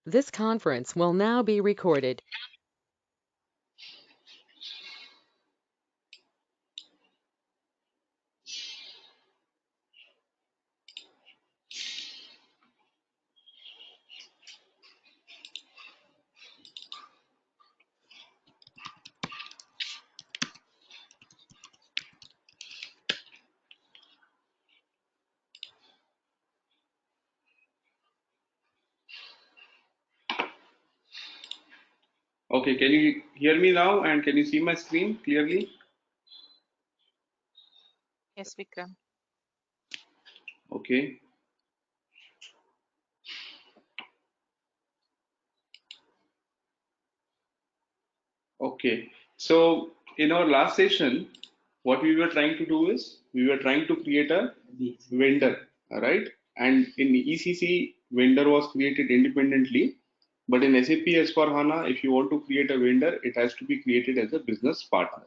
This conference will now be recorded. Okay, can you hear me now and can you see my screen clearly? Yes, Vikram. Okay. Okay. So in our last session, what we were trying to do is we were trying to create a vendor, all right? And in ECC, vendor was created independently, but in SAP S/4HANA, if you want to create a vendor, it has to be created as a business partner.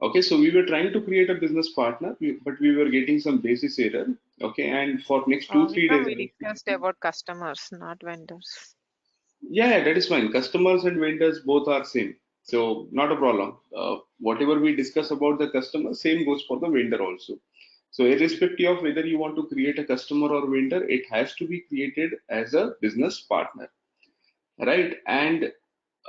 Okay, so we were trying to create a business partner, but we were getting some basis error. Okay, and for next 2-3 Vikram, we days, discussed about customers, not vendors. yeah, that is fine. Customers and vendors both are same, so not a problem. Whatever we discuss about the customer, same goes for the vendor also. So irrespective of whether you want to create a customer or vendor, it has to be created as a business partner, right? And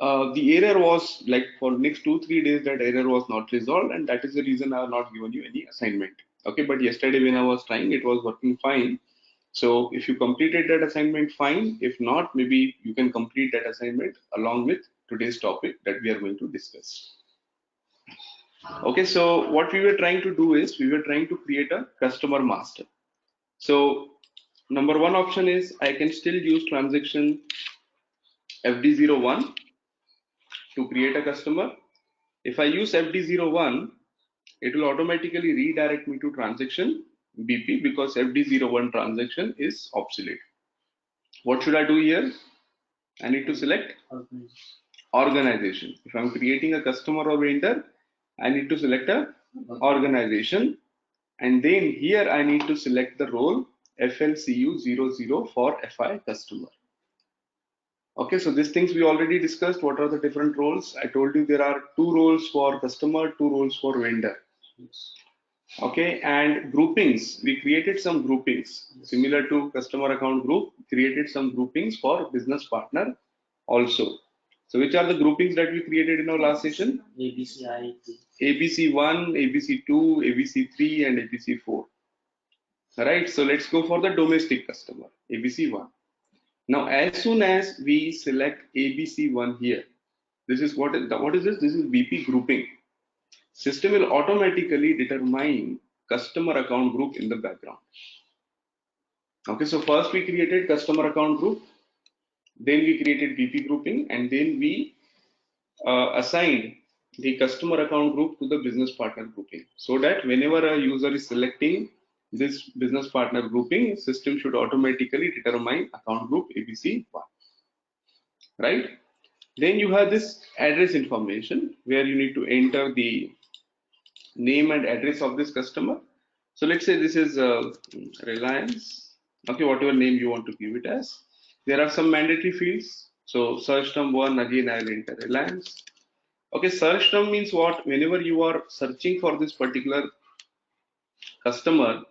the error was like for next 2-3 days that error was not resolved, and that is the reason I have not given you any assignment. Okay, but yesterday when I was trying, it was working fine. So if you completed that assignment, fine. If not, maybe you can complete that assignment along with today's topic that we are going to discuss. Okay, so what we were trying to do is we were trying to create a customer master. So number one option is I can still use transaction FD01 to create a customer. If I use FD01, it will automatically redirect me to transaction BP because FD01 transaction is obsolete. What should I do here? I need to select organization. If I'm creating a customer or vendor, I need to select a organization, and then here I need to select the role FLCU00 for FI customer. Okay, so these things we already discussed. What are the different roles? I told you there are 2 roles for customer, 2 roles for vendor. Okay, and groupings. We created some groupings similar to customer account group, created some groupings for business partner also. So which are the groupings that we created in our last session? ABC1, ABC2, ABC3, and ABC4. Right, so let's go for the domestic customer, ABC1. Now, as soon as we select ABC1 here, this is what is this? This is BP grouping. System will automatically determine customer account group in the background. Okay, so first we created customer account group, then we created BP grouping, and then we assigned the customer account group to the business partner grouping, so that whenever a user is selecting this business partner grouping, system should automatically determine account group ABC1, right? Then you have this address information where you need to enter the name and address of this customer. So let's say this is Reliance. Okay, whatever name you want to give it as. There are some mandatory fields. So search term 1, again I will enter Reliance. Okay, search term means what? Whenever you are searching for this particular customer,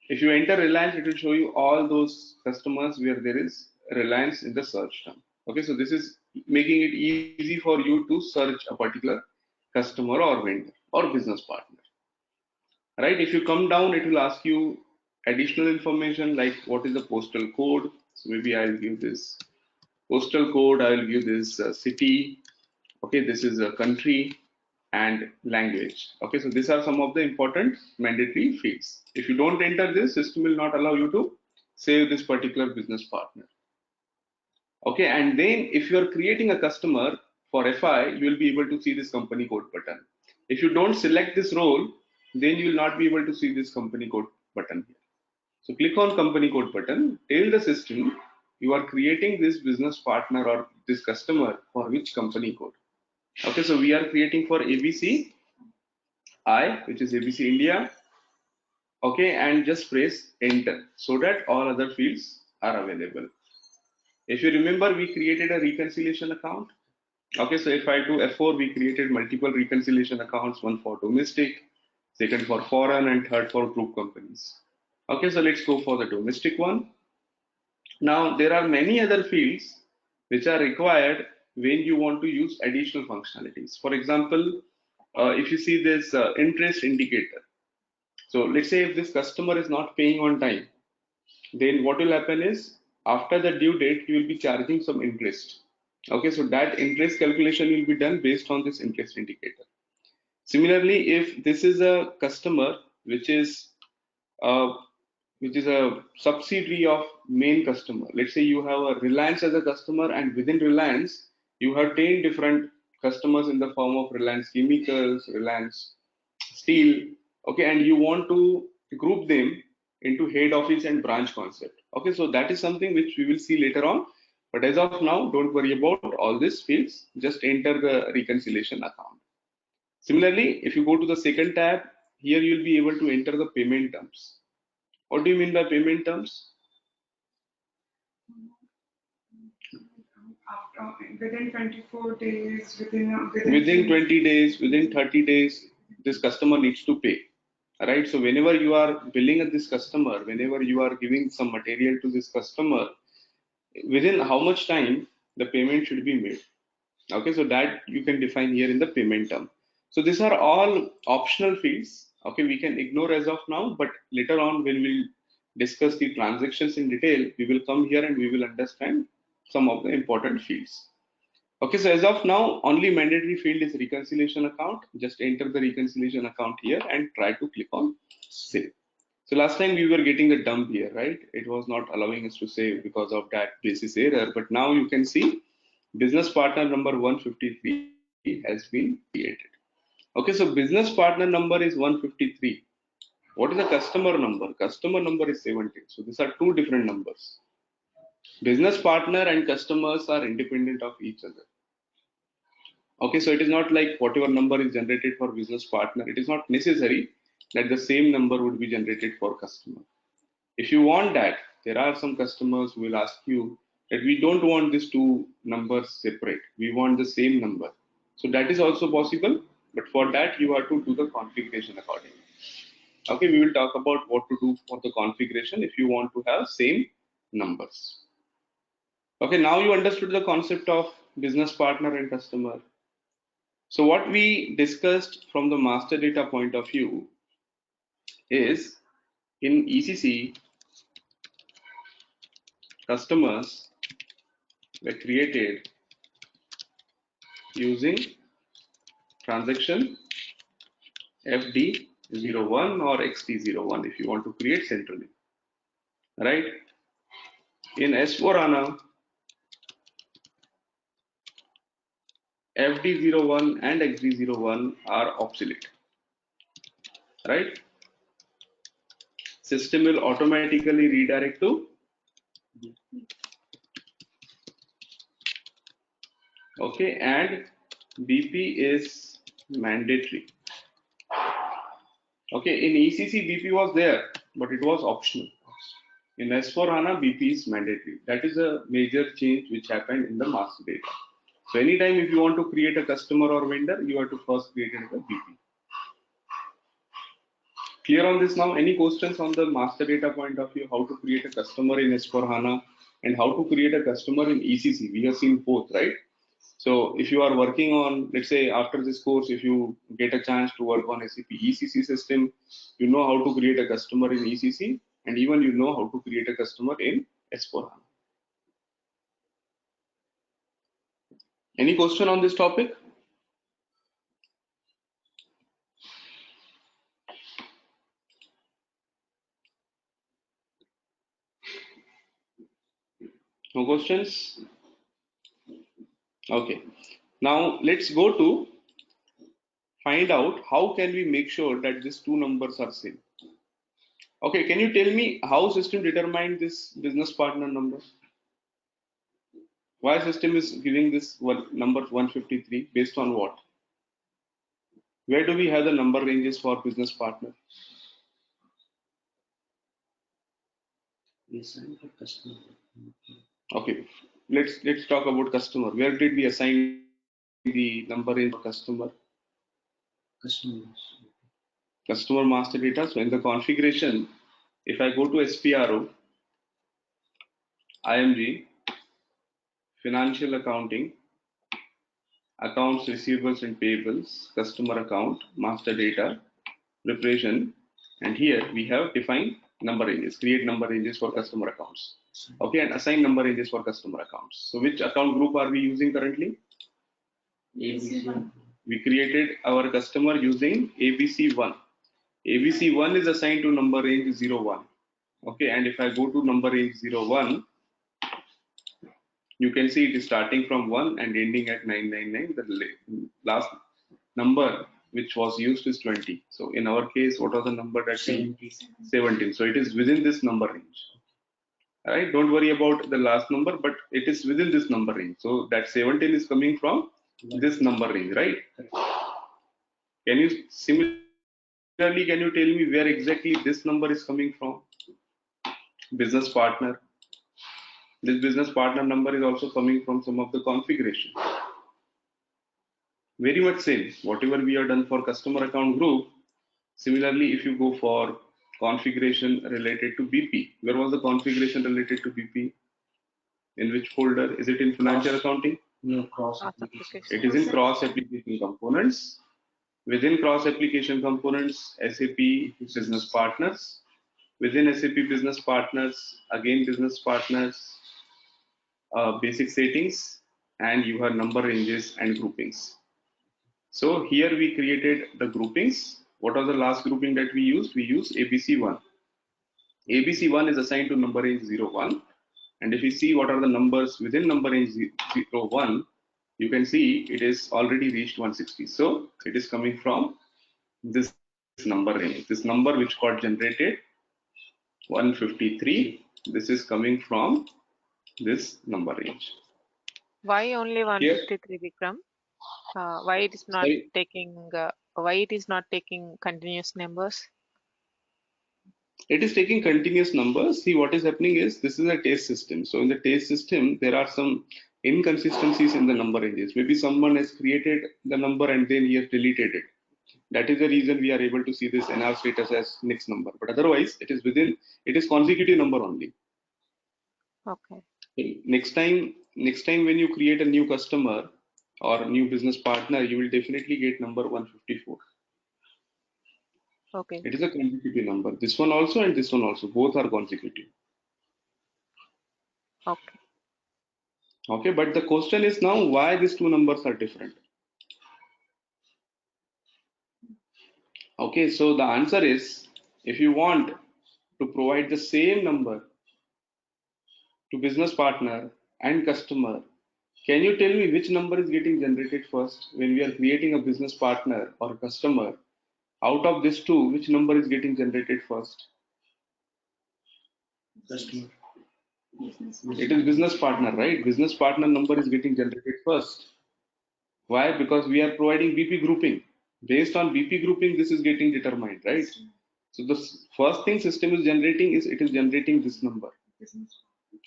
if you enter Reliance, it will show you all those customers where there is Reliance in the search term. Okay, so this is making it easy for you to search a particular customer or vendor or business partner. Right, if you come down, it will ask you additional information like what is the postal code. So maybe I'll give this postal code, I will give this city. Okay, this is a country and language. Okay, so these are some of the important mandatory fields. If you don't enter this, system will not allow you to save this particular business partner. Okay, and then if you are creating a customer for FI, you will be able to see this company code button. If you don't select this role, then you will not be able to see this company code button here. So click on company code button, tell the system you are creating this business partner or this customer for which company code. Okay, so we are creating for ABC I, which is ABC India. Okay, and just press enter so that all other fields are available. If you remember, we created a reconciliation account. Okay, so if I do F4, we created multiple reconciliation accounts, one for domestic, second for foreign, and third for group companies. Okay, so let's go for the domestic one. Now, there are many other fields which are required when you want to use additional functionalities. For example, if you see this interest indicator. So let's say if this customer is not paying on time, then what will happen is after the due date, you will be charging some interest. Okay, so that interest calculation will be done based on this interest indicator. Similarly, if this is a customer uh, which is a subsidiary of main customer. Let's say you have a Reliance as a customer, and within Reliance, you have 10 different customers in the form of Reliance Chemicals, Reliance Steel, okay, and you want to group them into head office and branch concept. Okay, so that is something which we will see later on. But as of now, don't worry about all these fields, just enter the reconciliation account. Similarly, if you go to the second tab, here you'll be able to enter the payment terms. What do you mean by payment terms? Within 24 days, Within 20 days, within 30 days, this customer needs to pay. Right? So whenever you are billing at this customer, whenever you are giving some material to this customer, within how much time the payment should be made. Okay, so that you can define here in the payment term. So these are all optional fields. Okay, we can ignore as of now, but later on when we discuss the transactions in detail, we will come here and we will understand some of the important fields. Okay, so as of now, only mandatory field is reconciliation account. Just enter the reconciliation account here and try to click on save. So last time we were getting a dump here, right? It was not allowing us to save because of that basis error. But now you can see business partner number 153 has been created. Okay, so business partner number is 153. What is the customer number? Customer number is 17. So these are two different numbers. Business partner and customers are independent of each other. Okay, so it is not like whatever number is generated for business partner, it is not necessary that the same number would be generated for customer. If you want that, there are some customers who will ask you that we don't want these two numbers separate. We want the same number. So that is also possible, but for that you have to do the configuration accordingly. Okay, we will talk about what to do for the configuration if you want to have same numbers. Okay, now you understood the concept of business partner and customer. So what we discussed from the master data point of view is in ECC, customers were created using transaction FD01 or XD01 if you want to create centrally, right? In S4HANA, FD01 and XD01 are obsolete, right? System will automatically redirect to okay, and BP is mandatory. Okay, in ECC BP was there, but it was optional. In S4HANA BP is mandatory. That is a major change which happened in the master data. So anytime if you want to create a customer or vendor, you have to first create a BP. Clear on this now? Any questions on the master data point of view, how to create a customer in S4HANA and how to create a customer in ECC? We have seen both, right? So if you are working on, let's say after this course, if you get a chance to work on SAP ECC system, you know how to create a customer in ECC and even you know how to create a customer in S4HANA. Any question on this topic? No questions? Okay. Now let's go to find out how can we make sure that these two numbers are same. Okay, can you tell me how system determined this business partner number? Why system is giving this one number 153 based on what? Where do we have the number ranges for business partner? Okay, let's talk about customer. Where did we assign the number range for customer? Customer master data. So in the configuration, if I go to SPRO, IMG, financial accounting, accounts receivables and payables, customer account, master data, preparation, and here we have defined number ranges, create number ranges for customer accounts. Okay, and assign number ranges for customer accounts. So which account group are we using currently? ABC1. We created our customer using ABC1. ABC1 is assigned to number range 01. Okay, and if I go to number range 01, you can see it is starting from 1 and ending at 999. The last number which was used is 20. So in our case, what was the number that 17. So it is within this number range. All right, don't worry about the last number, but it is within this number range. So that 17 is coming from this number range, right? Can you similarly, can you tell me where exactly this number is coming from? Business partner. This business partner number is also coming from some of the configuration. Very much same. Whatever we have done for customer account group, similarly, if you go for configuration related to BP, where was the configuration related to BP? In which folder? Is it in financial accounting? No, cross Cross application. application. It is in cross application components. Within cross application components, SAP business partners. Within SAP business partners, again business partners, basic settings, and you have number ranges and groupings. So here we created the groupings. What was the last grouping that we used? We used ABC1. ABC1 is assigned to number range 01. And if you see what are the numbers within number range 01, you can see it is already reached 160. So it is coming from this number range. This number which got generated 153. This is coming from this number range. Why only Here, 153, Vikram? Why it is not sorry, taking? Why it is not taking continuous numbers? it is taking continuous numbers. See, what is happening is this is a taste system. So in the taste system, there are some inconsistencies in the number ranges. Maybe someone has created the number and then he has deleted it. That is the reason we are able to see this NR status as next number. But otherwise, it is within, it is consecutive number only. Okay. Next time when you create a new customer or new business partner, you will definitely get number 154. Okay. It is a consecutive number. This one also and this one also, both are consecutive. Okay. Okay, but the question is now why these two numbers are different. Okay, so the answer is if you want to provide the same number to business partner and customer, can you tell me which number is getting generated first when we are creating a business partner or customer? Out of these two, which number is getting generated first? Customer. It is business partner, right? Business partner number is getting generated first. Why? Because we are providing BP grouping. Based on BP grouping, this is getting determined, right? So the first thing system is generating is it is generating this number.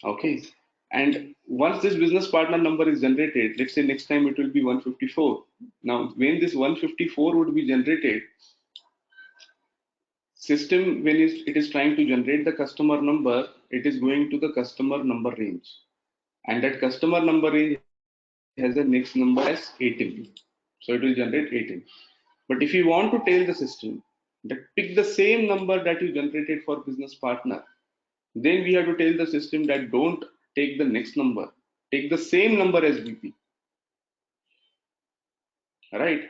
Okay. And once this business partner number is generated, let's say next time it will be 154. Now, when this 154 would be generated, system when it is trying to generate the customer number, it is going to the customer number range. And that customer number range has a next number as 18. So it will generate 18. But if you want to tell the system that pick the same number that you generated for business partner, then we have to tell the system that don't take the next number, take the same number as BP. Right?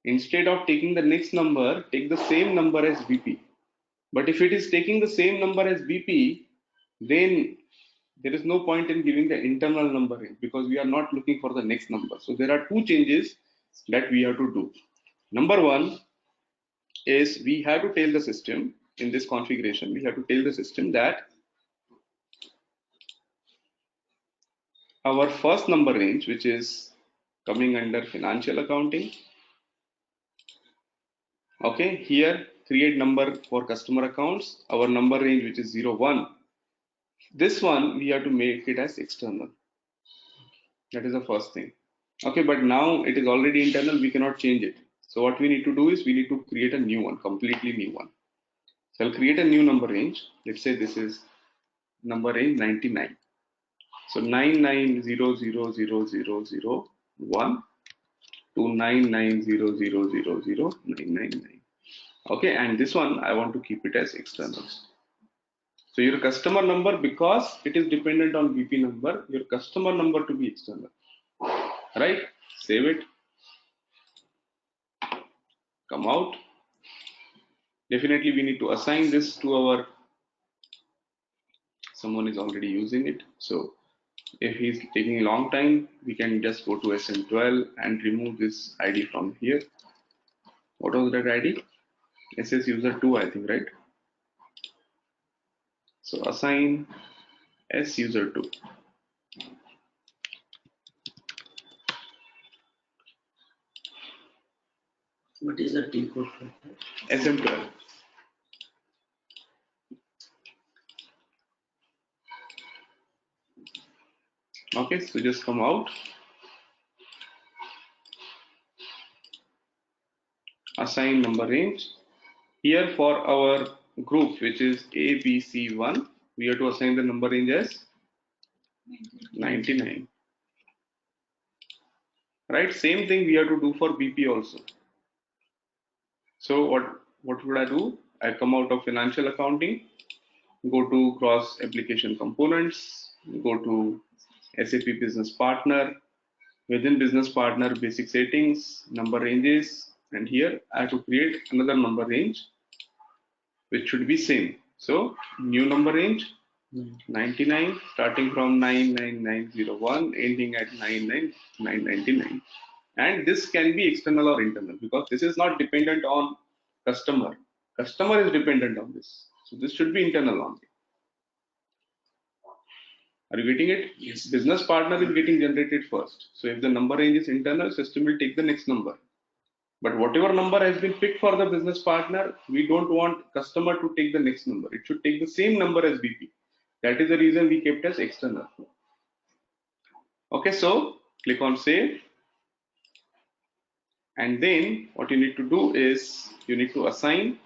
Instead of taking the next number, take the same number as BP. But if it is taking the same number as BP, then there is no point in giving the internal number in because we are not looking for the next number. So there are two changes that we have to do. Number one is we have to tell the system in this configuration, we have to tell the system that our first number range, which is coming under financial accounting, okay, here create number for customer accounts, our number range which is 01. This one we have to make it as external. That is the first thing. Okay, but now it is already internal, we cannot change it. So what we need to do is we need to create a new one, completely new one. So I'll create a new number range. Let's say this is number range 99. So 99000001 to 9900000999. Okay, and this one I want to keep it as externals. So your customer number, because it is dependent on BP number, your customer number to be external. Right? Save it. Come out. Definitely we need to assign this to our, someone is already using it. So if he's taking a long time, we can just go to SM12 and remove this ID from here. What was that ID? SS user 2, I think, right? So assign S user 2. What is the T code for that? SM12. Okay, so just come out. Assign number range. Here for our group, which is ABC1, we have to assign the number range as 99. Right? Same thing we have to do for BP also. So what would I do? I come out of financial accounting, go to cross application components, go to SAP business partner. Within business partner, basic settings, number ranges, and here I have to create another number range which should be same. So new number range 99, starting from 99901, ending at 99999. And this can be external or internal because this is not dependent on customer. Customer is dependent on this. So this should be internal only. Are you getting it? Yes. Business partner is getting generated first. So if the number range is internal, system will take the next number. But whatever number has been picked for the business partner, we don't want customer to take the next number. It should take the same number as BP. That is the reason we kept as external. Okay, so click on save. And then what you need to do is you need to assign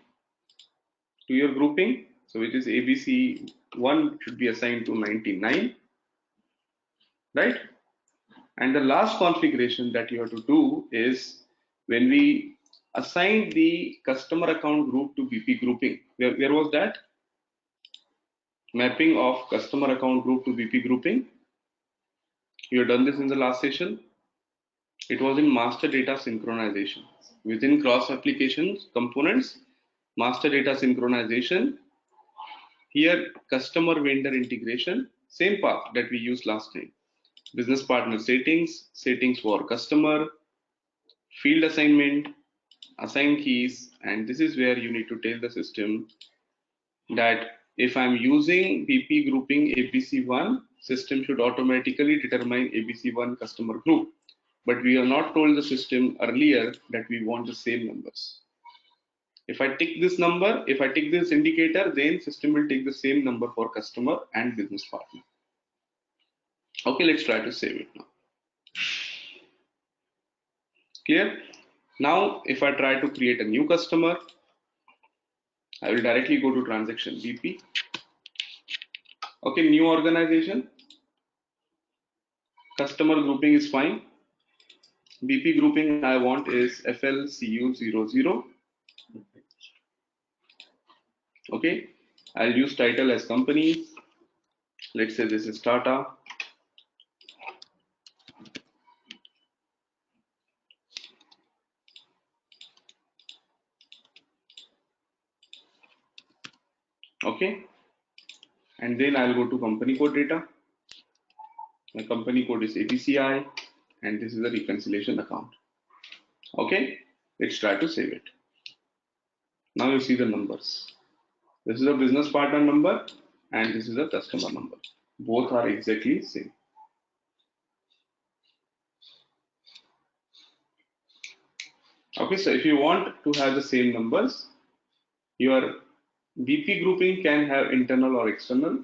to your grouping. So which is ABC1 should be assigned to 99, right? And the last configuration that you have to do is when we assign the customer account group to BP grouping, where was that? Mapping of customer account group to BP grouping. You have done this in the last session. It was in master data synchronization. Within cross applications components, master data synchronization. Here, customer vendor integration, same path that we used last time. Business partner settings, settings for customer, field assignment, assign keys, and this is where you need to tell the system that if I'm using BP grouping ABC1, system should automatically determine ABC1 customer group. But we have not told the system earlier that we want the same numbers. If I tick this number, if I tick this indicator, then system will take the same number for customer and business partner. Okay, let's try to save it now. Clear? Now, if I try to create a new customer, I will directly go to transaction BP. Okay, new organization. Customer grouping is fine. BP grouping I want is FLCU00. Okay, I'll use title as company. Let's say this is Tata. Okay, and then I'll go to company code data. My company code is ABCI, and this is the reconciliation account. Okay, let's try to save it. Now you see the numbers. This is a business partner number and this is a customer number. Both are exactly same. Okay, so if you want to have the same numbers, your BP grouping can have internal or external.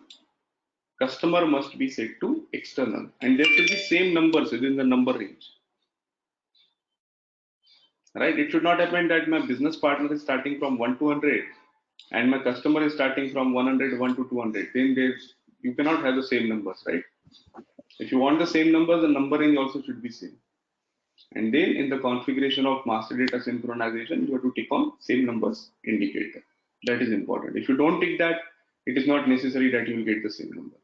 customer must be set to external, and there should be same numbers within the number range. Right? It should not happen that my business partner is starting from 1 to 100 and my customer is starting from 101 to 200. Then you cannot have the same numbers, right? If you want the same numbers, the number range also should be same. And then in the configuration of master data synchronization, you have to tick on same numbers indicator. That is important. If you don't tick that, it is not necessary that you will get the same number.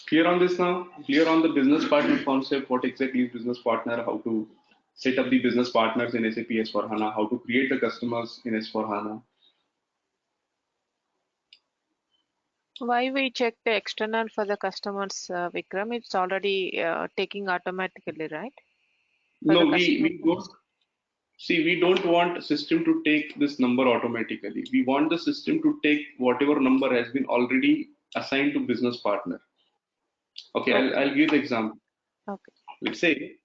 Clear on this now? Clear on the business partner concept, what exactly is business partner, how to set up the business partners in SAP S4HANA, how to create the customers in S4HANA. Why we check the external for the customers, Vikram? It's already taking automatically, right? For No, the we don't. See, we don't want system to take this number automatically. We want the system to take whatever number has been already assigned to business partner. Okay, I'll give the example. Okay. Let's say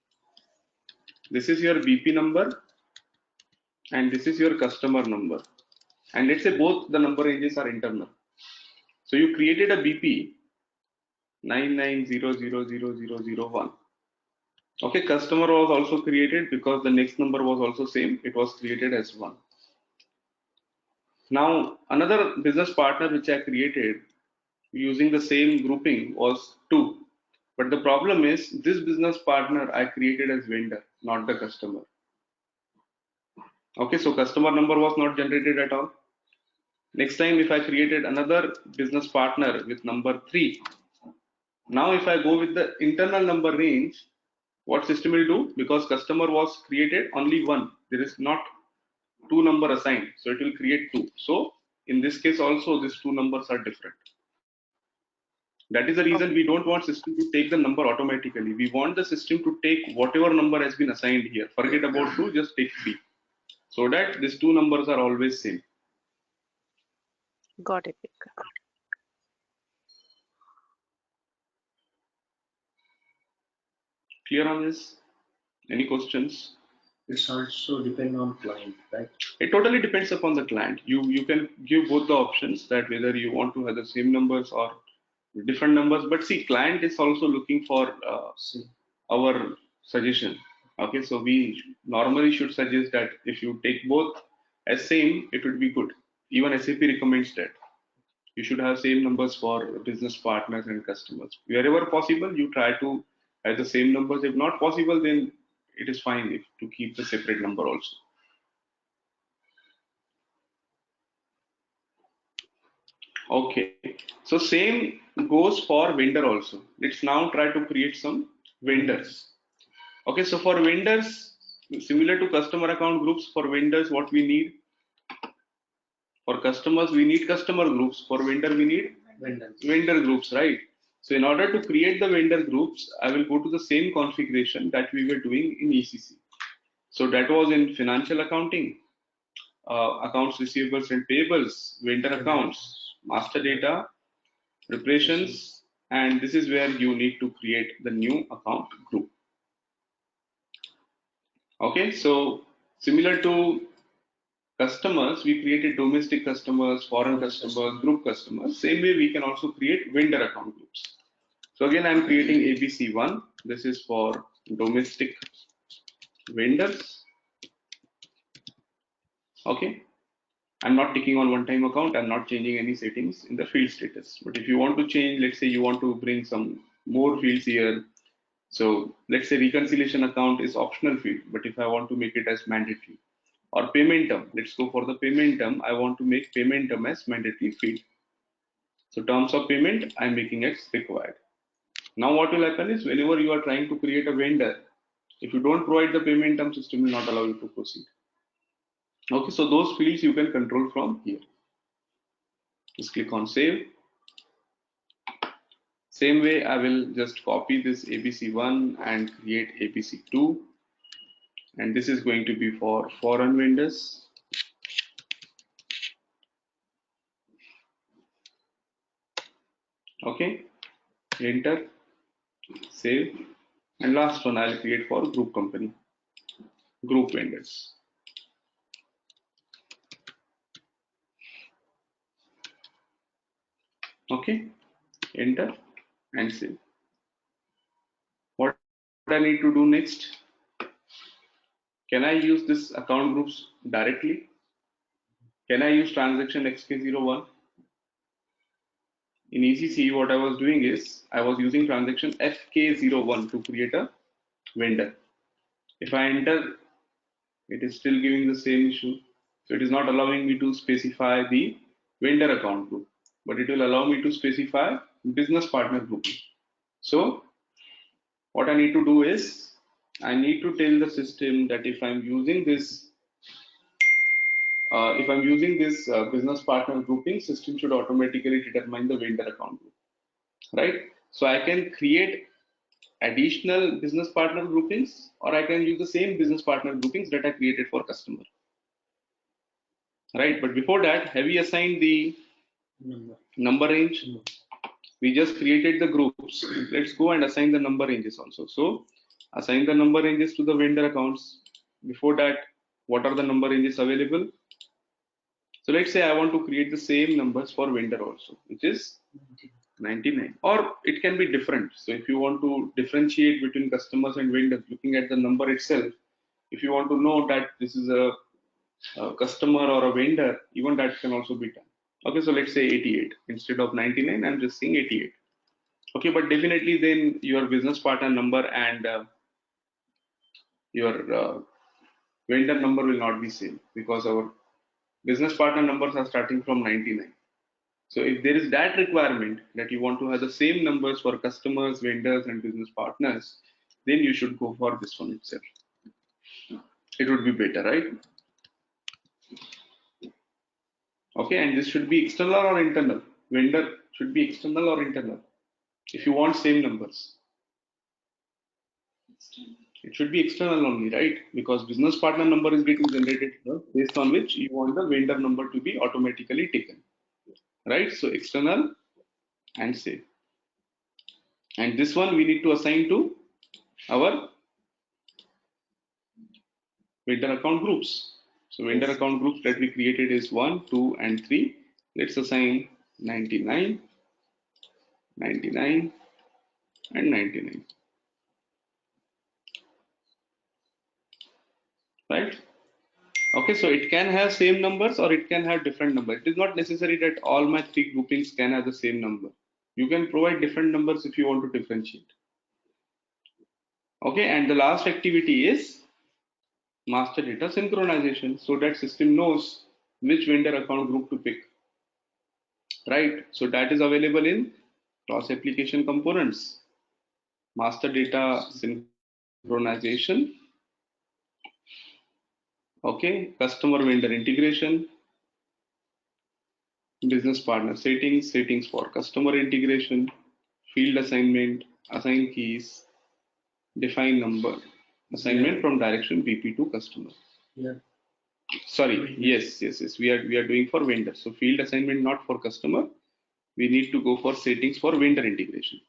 this is your BP number and this is your customer number. And let's say both the number ranges are internal. So you created a BP 99000001. Okay, customer was also created because the next number was also same. It was created as 1. Now another business partner which I created using the same grouping was 2. But the problem is this business partner I created as vendor, not the customer. Okay, so customer number was not generated at all. Next time if I created another business partner with number 3, now if I go with the internal number range, what system will do? Because customer was created only 1, there is not 2 number assigned, so it will create 2. So in this case also these 2 numbers are different. That is the reason we don't want system to take the number automatically. We want the system to take whatever number has been assigned here. Forget about 2, just take 3. So that these 2 numbers are always same. Got it, Vikram. Clear on this? Any questions? It's also depend on client, right? It totally depends upon the client. You can give both the options that whether you want to have the same numbers or different numbers. But see, client is also looking for our suggestion. Okay, so we normally should suggest that if you take both as same, it would be good. Even SAP recommends that you should have same numbers for business partners and customers. Wherever possible, you try to have the same numbers. If not possible, then it is fine if to keep the separate number also. Okay, so same goes for vendor also. Let's now try to create some vendors. Okay, so for vendors, similar to customer account groups, for vendors, what we need? For customers, we need customer groups. For vendor, we need vendor groups, right? So in order to create the vendor groups, I will go to the same configuration that we were doing in ECC. So that was in financial accounting, accounts receivables and payables, vendor accounts, master data, preparations, and this is where you need to create the new account group. Okay, so similar to customers, we created domestic customers, foreign customers, group customers. Same way, we can also create vendor account groups. So again, I'm creating ABC1. This is for domestic vendors. Okay. I'm not ticking on one-time account. I'm not changing any settings in the field status. But if you want to change, let's say you want to bring some more fields here. So let's say reconciliation account is optional field, but if I want to make it as mandatory, or payment term, let's go for the payment term. I want to make payment term as mandatory field. So terms of payment, I'm making it required. Now what will happen is whenever you are trying to create a vendor, if you don't provide the payment term, system will not allow you to proceed. Okay, so those fields you can control from here. Just click on save. Same way, I will just copy this ABC1 and create ABC2. And this is going to be for foreign vendors. Okay, enter, save. And last one I'll create for group company, group vendors. Okay, enter and save. What I need to do next? Can I use this account groups directly? Can I use transaction XK01? In ECC, what I was doing is I was using transaction FK01 to create a vendor. If I enter, it is still giving the same issue. So it is not allowing me to specify the vendor account group, but it will allow me to specify business partner grouping. So what I need to do is I need to tell the system that if I'm using this business partner grouping, system should automatically determine the vendor account group, right? So I can create additional business partner groupings, or I can use the same business partner groupings that I created for customer, right? But before that, have we assigned the number range? No. We just created the groups. Let's go and assign the number ranges also. So assign the number ranges to the vendor accounts. Before that, what are the number ranges available? So let's say I want to create the same numbers for vendor also, which is 99, or it can be different. So if you want to differentiate between customers and vendors, looking at the number itself, if you want to know that this is a customer or a vendor, even that can also be done. Okay, so let's say 88 instead of 99. I'm just saying 88. Okay, but definitely then your business partner number and your vendor number will not be same, because our business partner numbers are starting from 99. So if there is that requirement that you want to have the same numbers for customers, vendors, and business partners, then you should go for this one itself. It would be better, right? Okay, and this should be external or internal. Vendor should be external or internal. If you want same numbers, it should be external only, right? Because business partner number is getting generated here, based on which you want the vendor number to be automatically taken, right? So external and save. And this one we need to assign to our vendor account groups. So vendor account groups that we created is 1, 2, and 3. Let's assign 99, 99, and 99. Right? Okay, so it can have same numbers or it can have different numbers. It is not necessary that all my 3 groupings can have the same number. You can provide different numbers if you want to differentiate. Okay, and the last activity is master data synchronization, so that system knows which vendor account group to pick. Right, so that is available in cross application components, master data synchronization, okay, customer vendor integration, business partner settings, settings for customer integration, field assignment, assign keys, define number, assignment from direction BP to customer. Yeah. Sorry, yes, we are doing for vendor. So field assignment not for customer. We need to go for settings for vendor integration.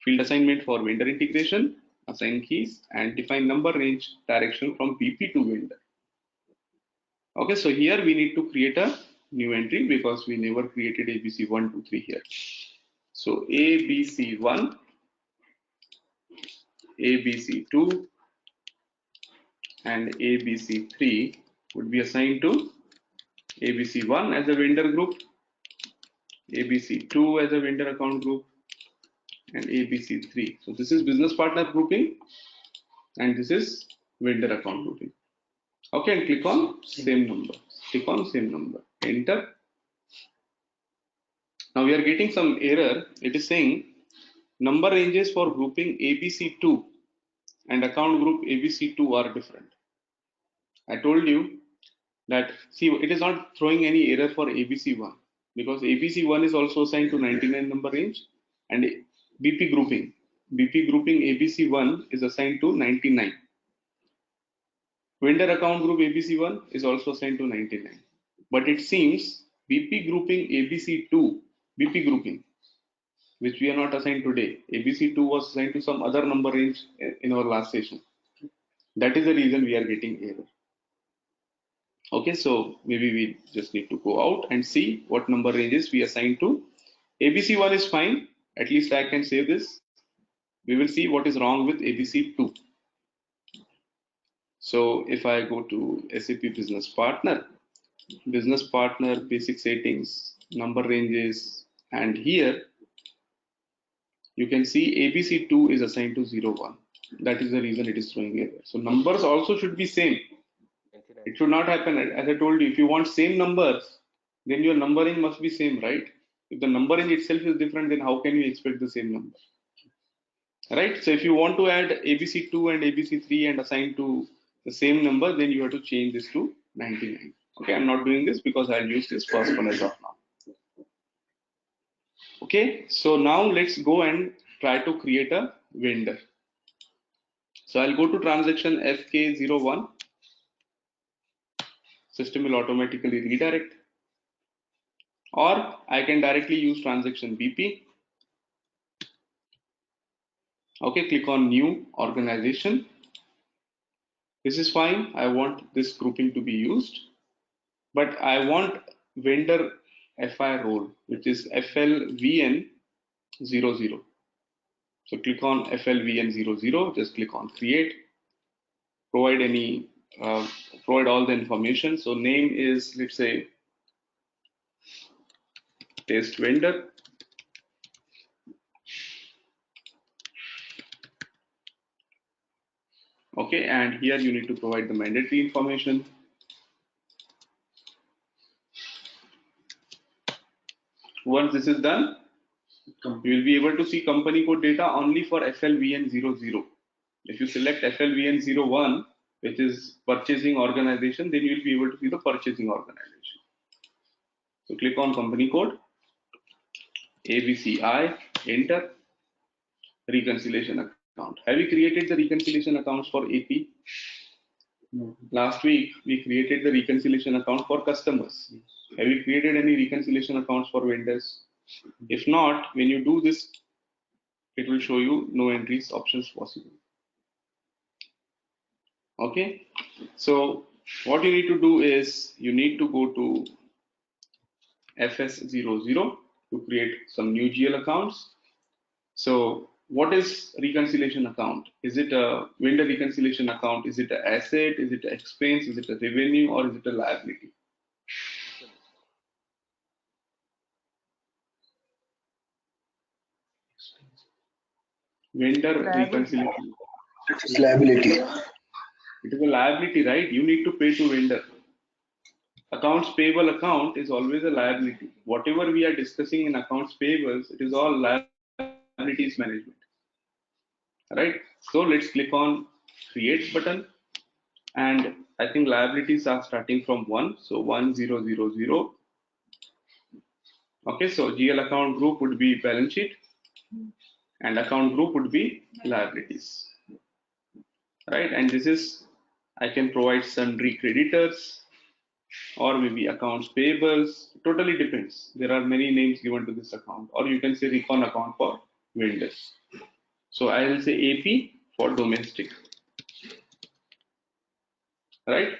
Field assignment for vendor integration, assign keys, and define number range direction from BP to vendor. Okay, so here we need to create a new entry because we never created ABC 1, 2, 3 here. So ABC 1, ABC 2, and ABC 3 would be assigned to ABC 1 as a vendor group, ABC 2 as a vendor account group, and ABC 3. So this is business partner grouping, and this is vendor account grouping. Okay, and click on same number. Click on same number. Enter. Now we are getting some error. It is saying number ranges for grouping ABC2 and account group ABC2 are different. I told you that, see, it is not throwing any error for ABC1 because ABC1 is also assigned to 99 number range, and BP grouping ABC1 is assigned to 99. Vendor account group ABC1 is also assigned to 99. But it seems BP grouping ABC2, BP grouping, which we are not assigned today, ABC2 was assigned to some other number range in our last session. That is the reason we are getting error. Okay, so maybe we just need to go out and see what number ranges we assign to ABC1 is fine. At least I can say this. We will see what is wrong with ABC2. So if I go to SAP Business Partner basic settings, number ranges, and here you can see ABC2 is assigned to 01. That is the reason it is throwing error. So numbers also should be same. It should not happen, as I told you, if you want same numbers, then your numbering must be same, right? If the numbering itself is different, then how can you expect the same number? Right? So if you want to add ABC2 and ABC3 and assign to the same number, then you have to change this to 99. Okay, I'm not doing this because I'll use this first one as of now. Okay, so now let's go and try to create a vendor. So I'll go to transaction FK01. System will automatically redirect. Or I can directly use transaction BP. Okay, click on new organization. This is fine. I want this grouping to be used, but I want vendor FI role, which is FLVN00. So click on FLVN00, just click on create, provide all the information. So name is, let's say, test vendor. Okay, and here you need to provide the mandatory information. Once this is done, you will be able to see company code data only for FLVN00. If you select FLVN01, which is purchasing organization, then you will be able to see the purchasing organization. So click on company code, ABCI, enter, reconciliation account. Have you created the reconciliation accounts for AP? No. Last week, we created the reconciliation account for customers. Have you created any reconciliation accounts for vendors? If not, when you do this, it will show you no entries options possible. Okay, so what you need to do is you need to go to FS00 to create some new GL accounts. So what is reconciliation account? Is it a vendor reconciliation account? Is it an asset? Is it an expense? Is it a revenue, or is it a liability? Vendor reconciliation. It's liability. It is a liability, right? You need to pay to vendor. Accounts payable account is always a liability. Whatever we are discussing in accounts payables, it is all liabilities management. Right? So let's click on create button, and I think liabilities are starting from 1, so 1000. Okay, so GL account group would be balance sheet and account group would be liabilities. Right? And this is, I can provide sundry creditors or maybe accounts payables. Totally depends. There are many names given to this account, or you can say recon account for vendors. So I will say AP for domestic. Right?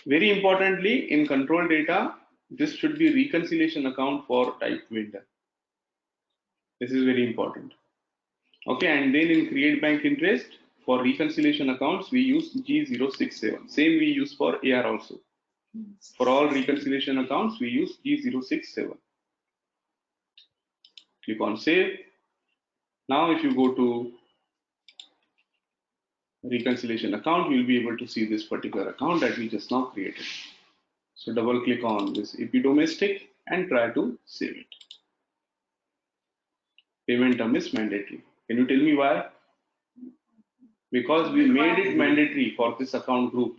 Very importantly, in control data, this should be reconciliation account for type vendor. This is very important. Okay, and then in create bank interest for reconciliation accounts, we use G067. Same we use for AR also. For all reconciliation accounts, we use G067. Click on save. Now, if you go to reconciliation account, you'll be able to see this particular account that we just now created. So double click on this AP domestic and try to save it. Payment term is mandatory. Can you tell me why? Because we made it mandatory for this account group,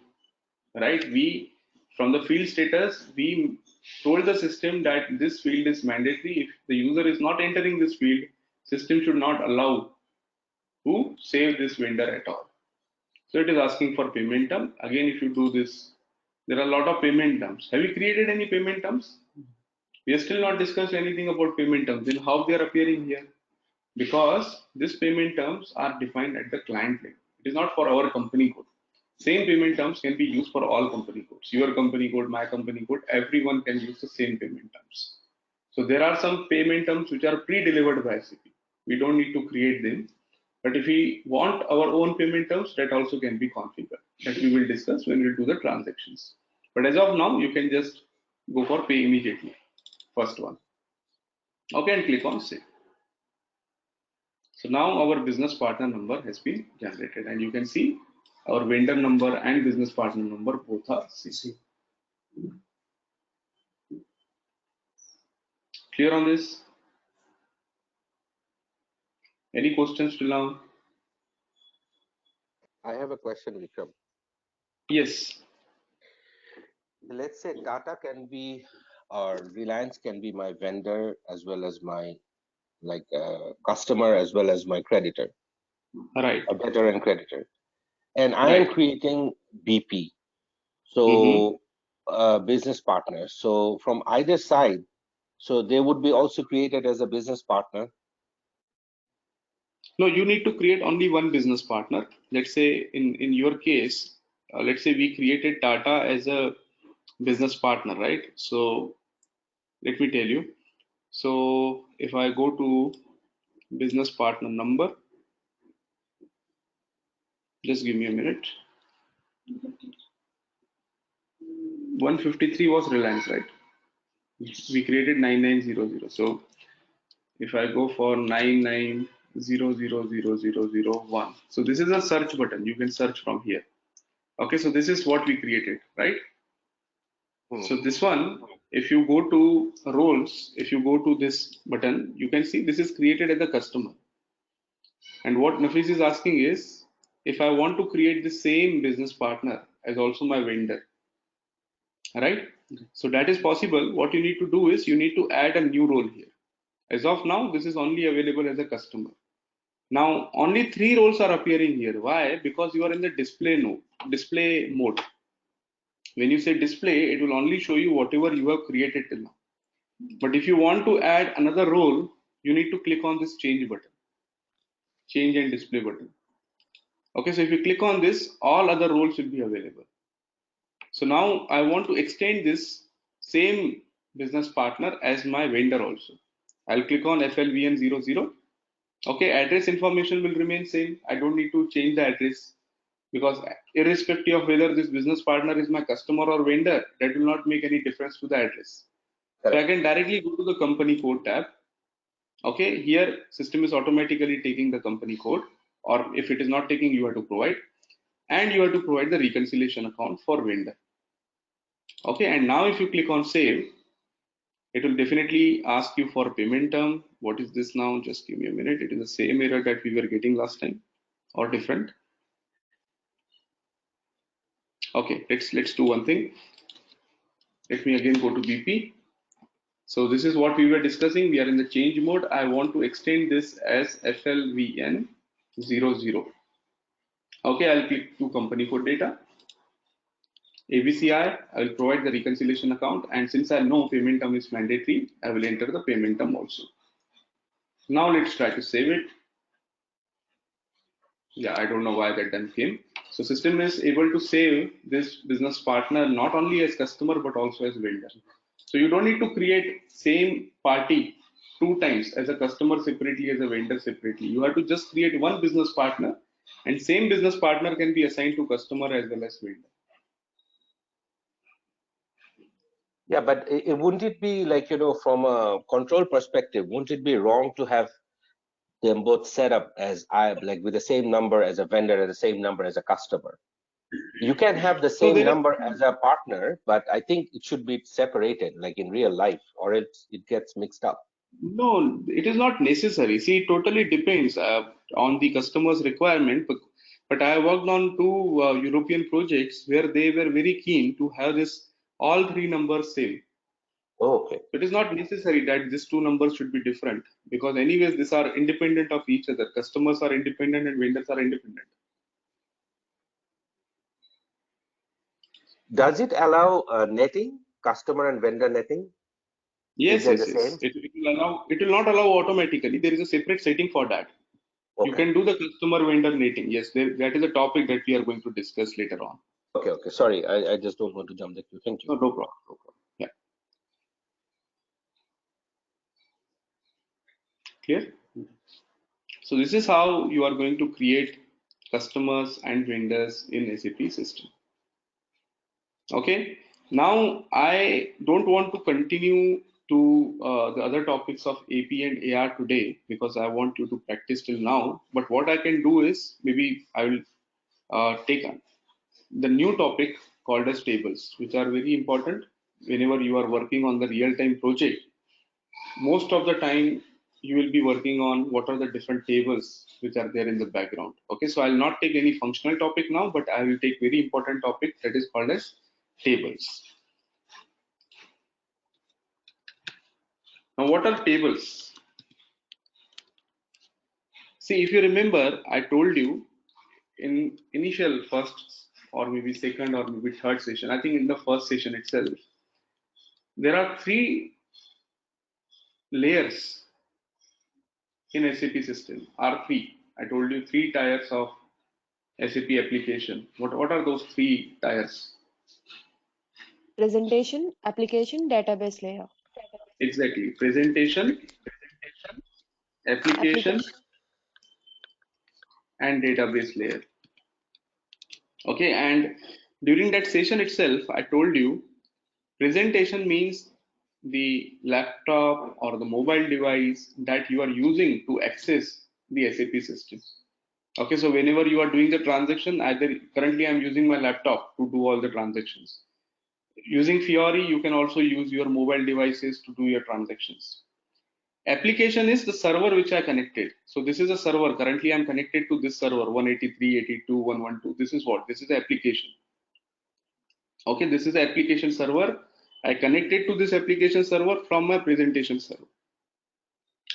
right? We, from the field status, we told the system that this field is mandatory. If the user is not entering this field, system should not allow to save this vendor at all. So it is asking for payment term. Again, if you do this, there are a lot of payment terms. Have you created any payment terms? We have still not discussed anything about payment terms. Then how they are appearing here? Because these payment terms are defined at the client level. It is not for our company code. Same payment terms can be used for all company codes. Your company code, my company code, everyone can use the same payment terms. So there are some payment terms which are pre-delivered by SAP. We don't need to create them. But if we want our own payment terms, that also can be configured. That we will discuss when we do the transactions. But as of now, you can just go for pay immediately. First one. Okay, and click on save. So now our business partner number has been generated, and you can see our vendor number and business partner number both are same. Clear on this? Any questions till now? I have a question, Vikram. Yes. Let's say Tata can be, or Reliance can be my vendor as well as my customer as well as my creditor, Right. a debtor and creditor. And I am creating BP, so business partner. So from either side, so they would be also created as a business partner. No, you need to create only one business partner. Let's say in your case, let's say we created Tata as a business partner, right? So let me tell you. So if I go to business partner number, just give me a minute. 153 was Reliance, right? We created 9900. So if I go for 99000001, so this is a search button. You can search from here. Okay, so this is what we created, right? So this one, if you go to roles, if you go to this button, you can see this is created as a customer. And what Nafis is asking is, if I want to create the same business partner as also my vendor, right? So that is possible. What you need to do is you need to add a new role here. As of now, this is only available as a customer. Now, only 3 roles are appearing here. Why? Because you are in the display mode. When you say display, it will only show you whatever you have created till now. But if you want to add another role, you need to click on this change button, change and display button. Okay, so if you click on this, all other roles will be available. So now I want to extend this same business partner as my vendor also. I'll click on FLVN00. Okay, address information will remain same. I don't need to change the address because irrespective of whether this business partner is my customer or vendor, that will not make any difference to the address. So I can directly go to the company code tab. Okay, here system is automatically taking the company code, or if it is not taking, you have to provide, and you have to provide the reconciliation account for vendor. Okay, and now if you click on save, it will definitely ask you for payment term. What is this now? Just give me a minute. It is the same error that we were getting last time or different. Okay, let's do one thing. Let me again go to BP. So this is what we were discussing. We are in the change mode. I want to extend this as FLVN00. Okay, I'll click to company code data. ABCI, I will provide the reconciliation account, and since I know payment term is mandatory, I will enter the payment term also. Now let's try to save it. Yeah, I don't know why that then came. So system is able to save this business partner not only as customer but also as vendor. So you don't need to create same party 2 times, as a customer separately, as a vendor separately. You have to just create one business partner, and same business partner can be assigned to customer as well as vendor. Yeah, but wouldn't it be like, from a control perspective, wouldn't it be wrong to have them both set up as like with the same number as a vendor and the same number as a customer? You can have the same number as a partner, but I think it should be separated, like in real life, or it gets mixed up. No, it is not necessary. See, it totally depends on the customer's requirement. But I worked on 2 European projects where they were very keen to have this all 3 numbers same. Oh, okay. It is not necessary that these 2 numbers should be different, because anyways these are independent of each other. Customers are independent and vendors are independent. Does it allow netting, customer and vendor netting? Yes. It will not allow automatically. There is a separate setting for that. Okay. You can do the customer vendor netting. Yes, that is a topic that we are going to discuss later on. Okay. Sorry, I just don't want to jump the queue. Thank you. No problem. Yeah. Clear? So this is how you are going to create customers and vendors in SAP system. Okay. Now I don't want to continue to the other topics of AP and AR today because I want you to practice till now. But what I can do is maybe I will take the new topic called as tables, which are very important whenever you are working on the real-time project. Most of the time you will be working on what are the different tables which are there in the background. Okay, so I'll not take any functional topic now, but I will take very important topic that is called as tables. Now, what are tables? See, if you remember, I told you in initial first or maybe second or maybe third session, I think in the first session itself, there are three layers in SAP system, R3. I told you three tiers of SAP application. What are those three tiers? Presentation, application, database layer. Exactly. Presentation, application, Application. and database layer. Okay, and during that session itself, I told you presentation means the laptop or the mobile device that you are using to access the SAP system. Okay, so whenever you are doing the transaction, either currently I'm using my laptop to do all the transactions. Using Fiori, you can also use your mobile devices to do your transactions. Application is the server which I connected. So this is a server. Currently I'm connected to this server 183.82.112. This is what? This is the application. Okay, this is the application server. I connected to this application server from my presentation server.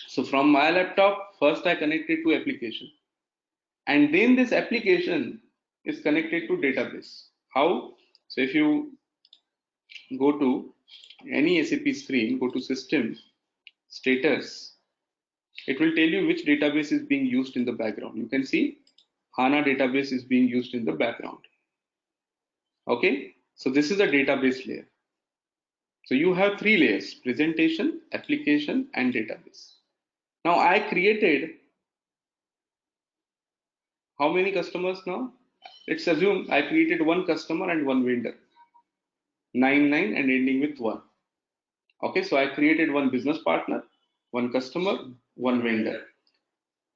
So from my laptop, first I connected to application. And then this application is connected to database. How? So if you go to any SAP screen, go to system, status, it will tell you which database is being used in the background. You can see HANA database is being used in the background. Okay, so this is a database layer. So you have three layers: presentation, application, and database. Now I created how many customers now? Let's assume I created one customer and one vendor, 99 and ending with 1. Okay, so I created one business partner, one customer, one vendor.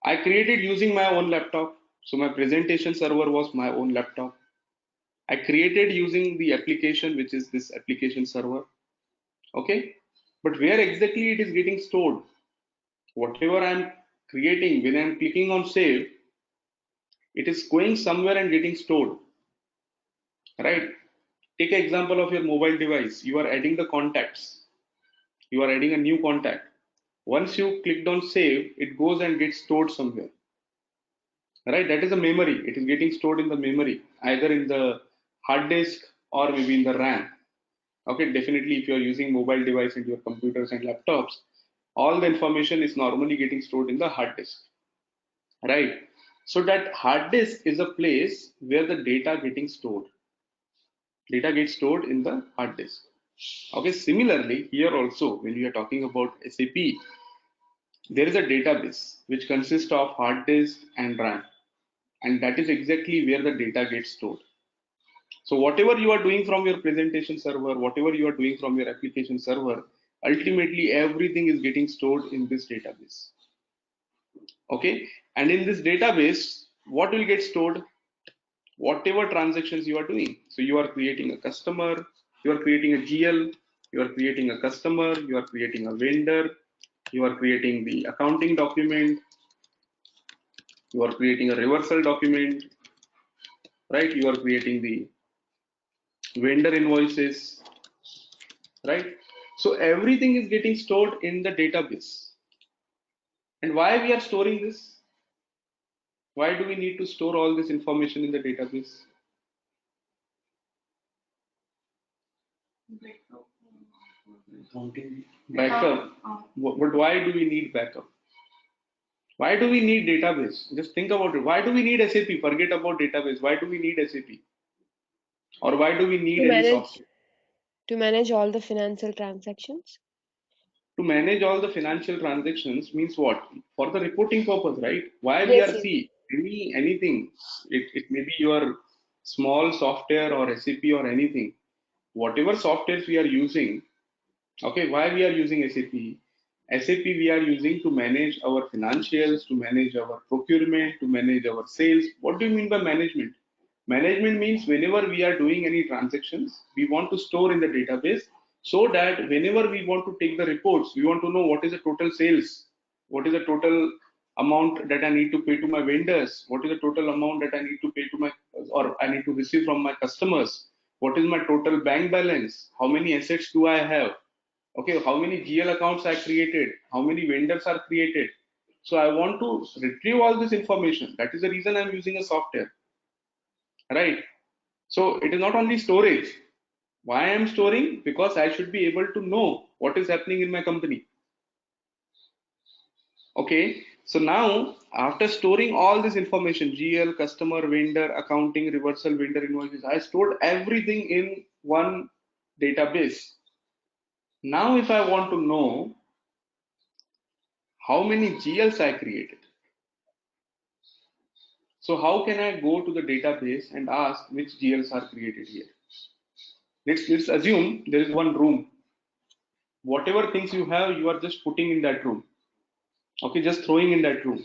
I created using my own laptop. So my presentation server was my own laptop. I created using the application, which is this application server. Okay, but where exactly it is getting stored? Whatever I'm creating, when I'm clicking on save, it is going somewhere and getting stored. Right? Take an example of your mobile device. You are adding the contacts. You are adding a new contact. Once you clicked on save, it goes and gets stored somewhere. Right? That is a memory. It is getting stored in the memory, either in the hard disk or maybe in the RAM. Okay, definitely if you are using mobile device in your computers and laptops, all the information is normally getting stored in the hard disk. Right? So that hard disk is a place where the data getting stored. Data gets stored in the hard disk. Okay, similarly, here also, when we are talking about SAP, there is a database which consists of hard disk and RAM, and that is exactly where the data gets stored. So whatever you are doing from your presentation server, whatever you are doing from your application server, ultimately everything is getting stored in this database. Okay, and in this database, what will get stored? Whatever transactions you are doing. So you are creating a customer, you are creating a GL, you are creating a customer, you are creating a vendor, you are creating the accounting document, you are creating a reversal document, right? You are creating the vendor invoices, right? So everything is getting stored in the database. And why we are storing this? Why do we need to store all this information in the database? Backup. But why do we need backup? Why do we need database? Just think about it. Why do we need SAP? Forget about database. Why do we need SAP? Or why do we need any software? To manage all the financial transactions. to manage all the financial transactions means what? For the reporting purpose, right? Why we Yes, are yes. see anything. It may be your small software or SAP or anything. Whatever softwares we are using, okay, why we are using SAP? SAP we are using to manage our financials, to manage our procurement, to manage our sales. What do you mean by management? Management means whenever we are doing any transactions, we want to store in the database so that whenever we want to take the reports, we want to know what is the total sales, what is the total amount that I need to pay to my vendors, what is the total amount that I need to pay to my or I need to receive from my customers, what is my total bank balance, how many assets do I have, okay, how many GL accounts I created, how many vendors are created. So I want to retrieve all this information. That is the reason I'm using a software, right? So it is not only storage. Why I am storing? Because I should be able to know what is happening in my company. Okay, so now after storing all this information, GL, customer, vendor, accounting, reversal, vendor invoices, I stored everything in one database. Now if I want to know how many GLs I created, so how can I go to the database and ask which GLs are created here? Let's assume there is one room. Whatever things you have, you are just putting in that room. Okay, just throwing in that room.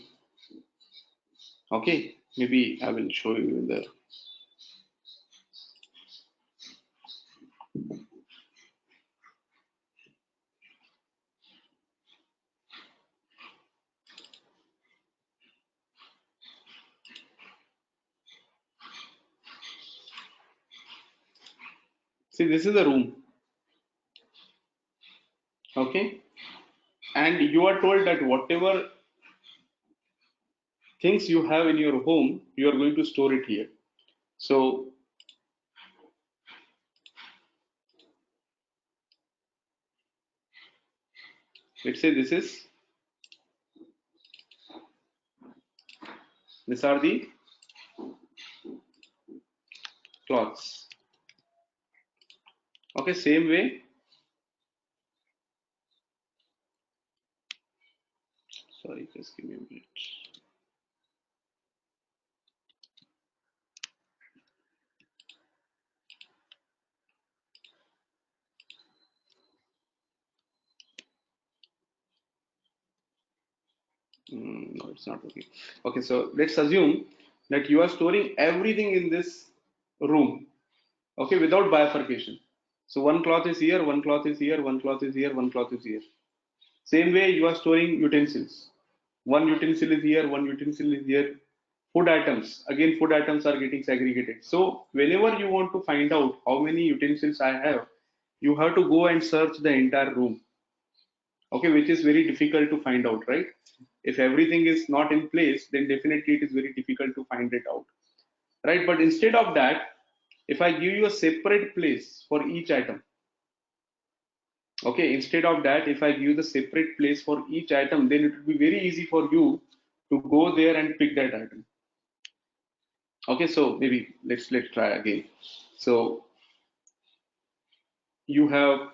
Okay, maybe I will show you in there. See, this is a room. Okay, and you are told that whatever things you have in your home, you are going to store it here. So let's say these are the cloths. Okay, same way. Sorry, just give me a minute. No, it's not working. Okay, so let's assume that you are storing everything in this room, okay, without bifurcation. So one cloth is here, one cloth is here, one cloth is here, one cloth is here. Same way you are storing utensils. One utensil is here, one utensil is here. Food items, again food items are getting segregated. So whenever you want to find out how many utensils I have, you have to go and search the entire room, okay, which is very difficult to find out, right? If everything is not in place, then definitely it is very difficult to find it out, right? But instead of that, if I give you a separate place for each item, okay, instead of that, if I give the separate place for each item, then it will be very easy for you to go there and pick that item. Okay, so maybe let's try again. So you have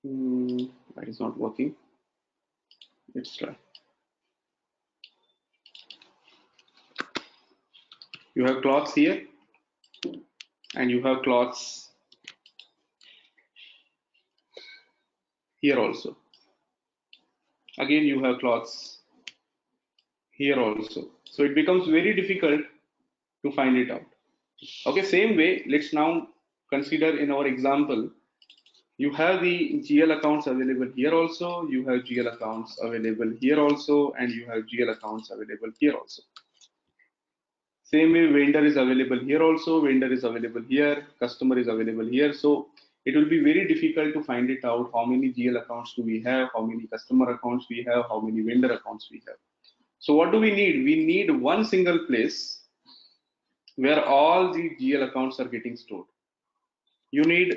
that is not working. Let's try. You have cloths here, and you have cloths here also. Again, you have cloths here also. So it becomes very difficult to find it out. Okay, same way, let's now consider in our example, you have the GL accounts available here also, you have GL accounts available here also, and you have GL accounts available here also. Same way, vendor is available here also, vendor is available here, customer is available here. So it will be very difficult to find it out how many GL accounts do we have, how many customer accounts we have, how many vendor accounts we have. So what do we need? We need one single place where all the GL accounts are getting stored. You need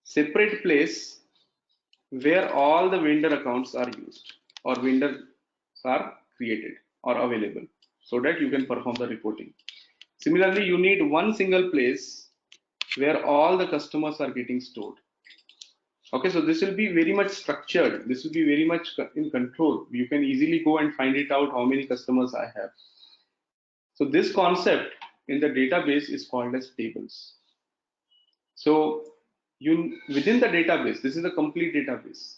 separate place where all the vendor accounts are used or vendors are created or available so that you can perform the reporting. Similarly, you need one single place where all the customers are getting stored. Okay, so this will be very much structured. This will be very much in control. You can easily go and find it out how many customers I have. So this concept in the database is called as tables. So you within the database, this is a complete database.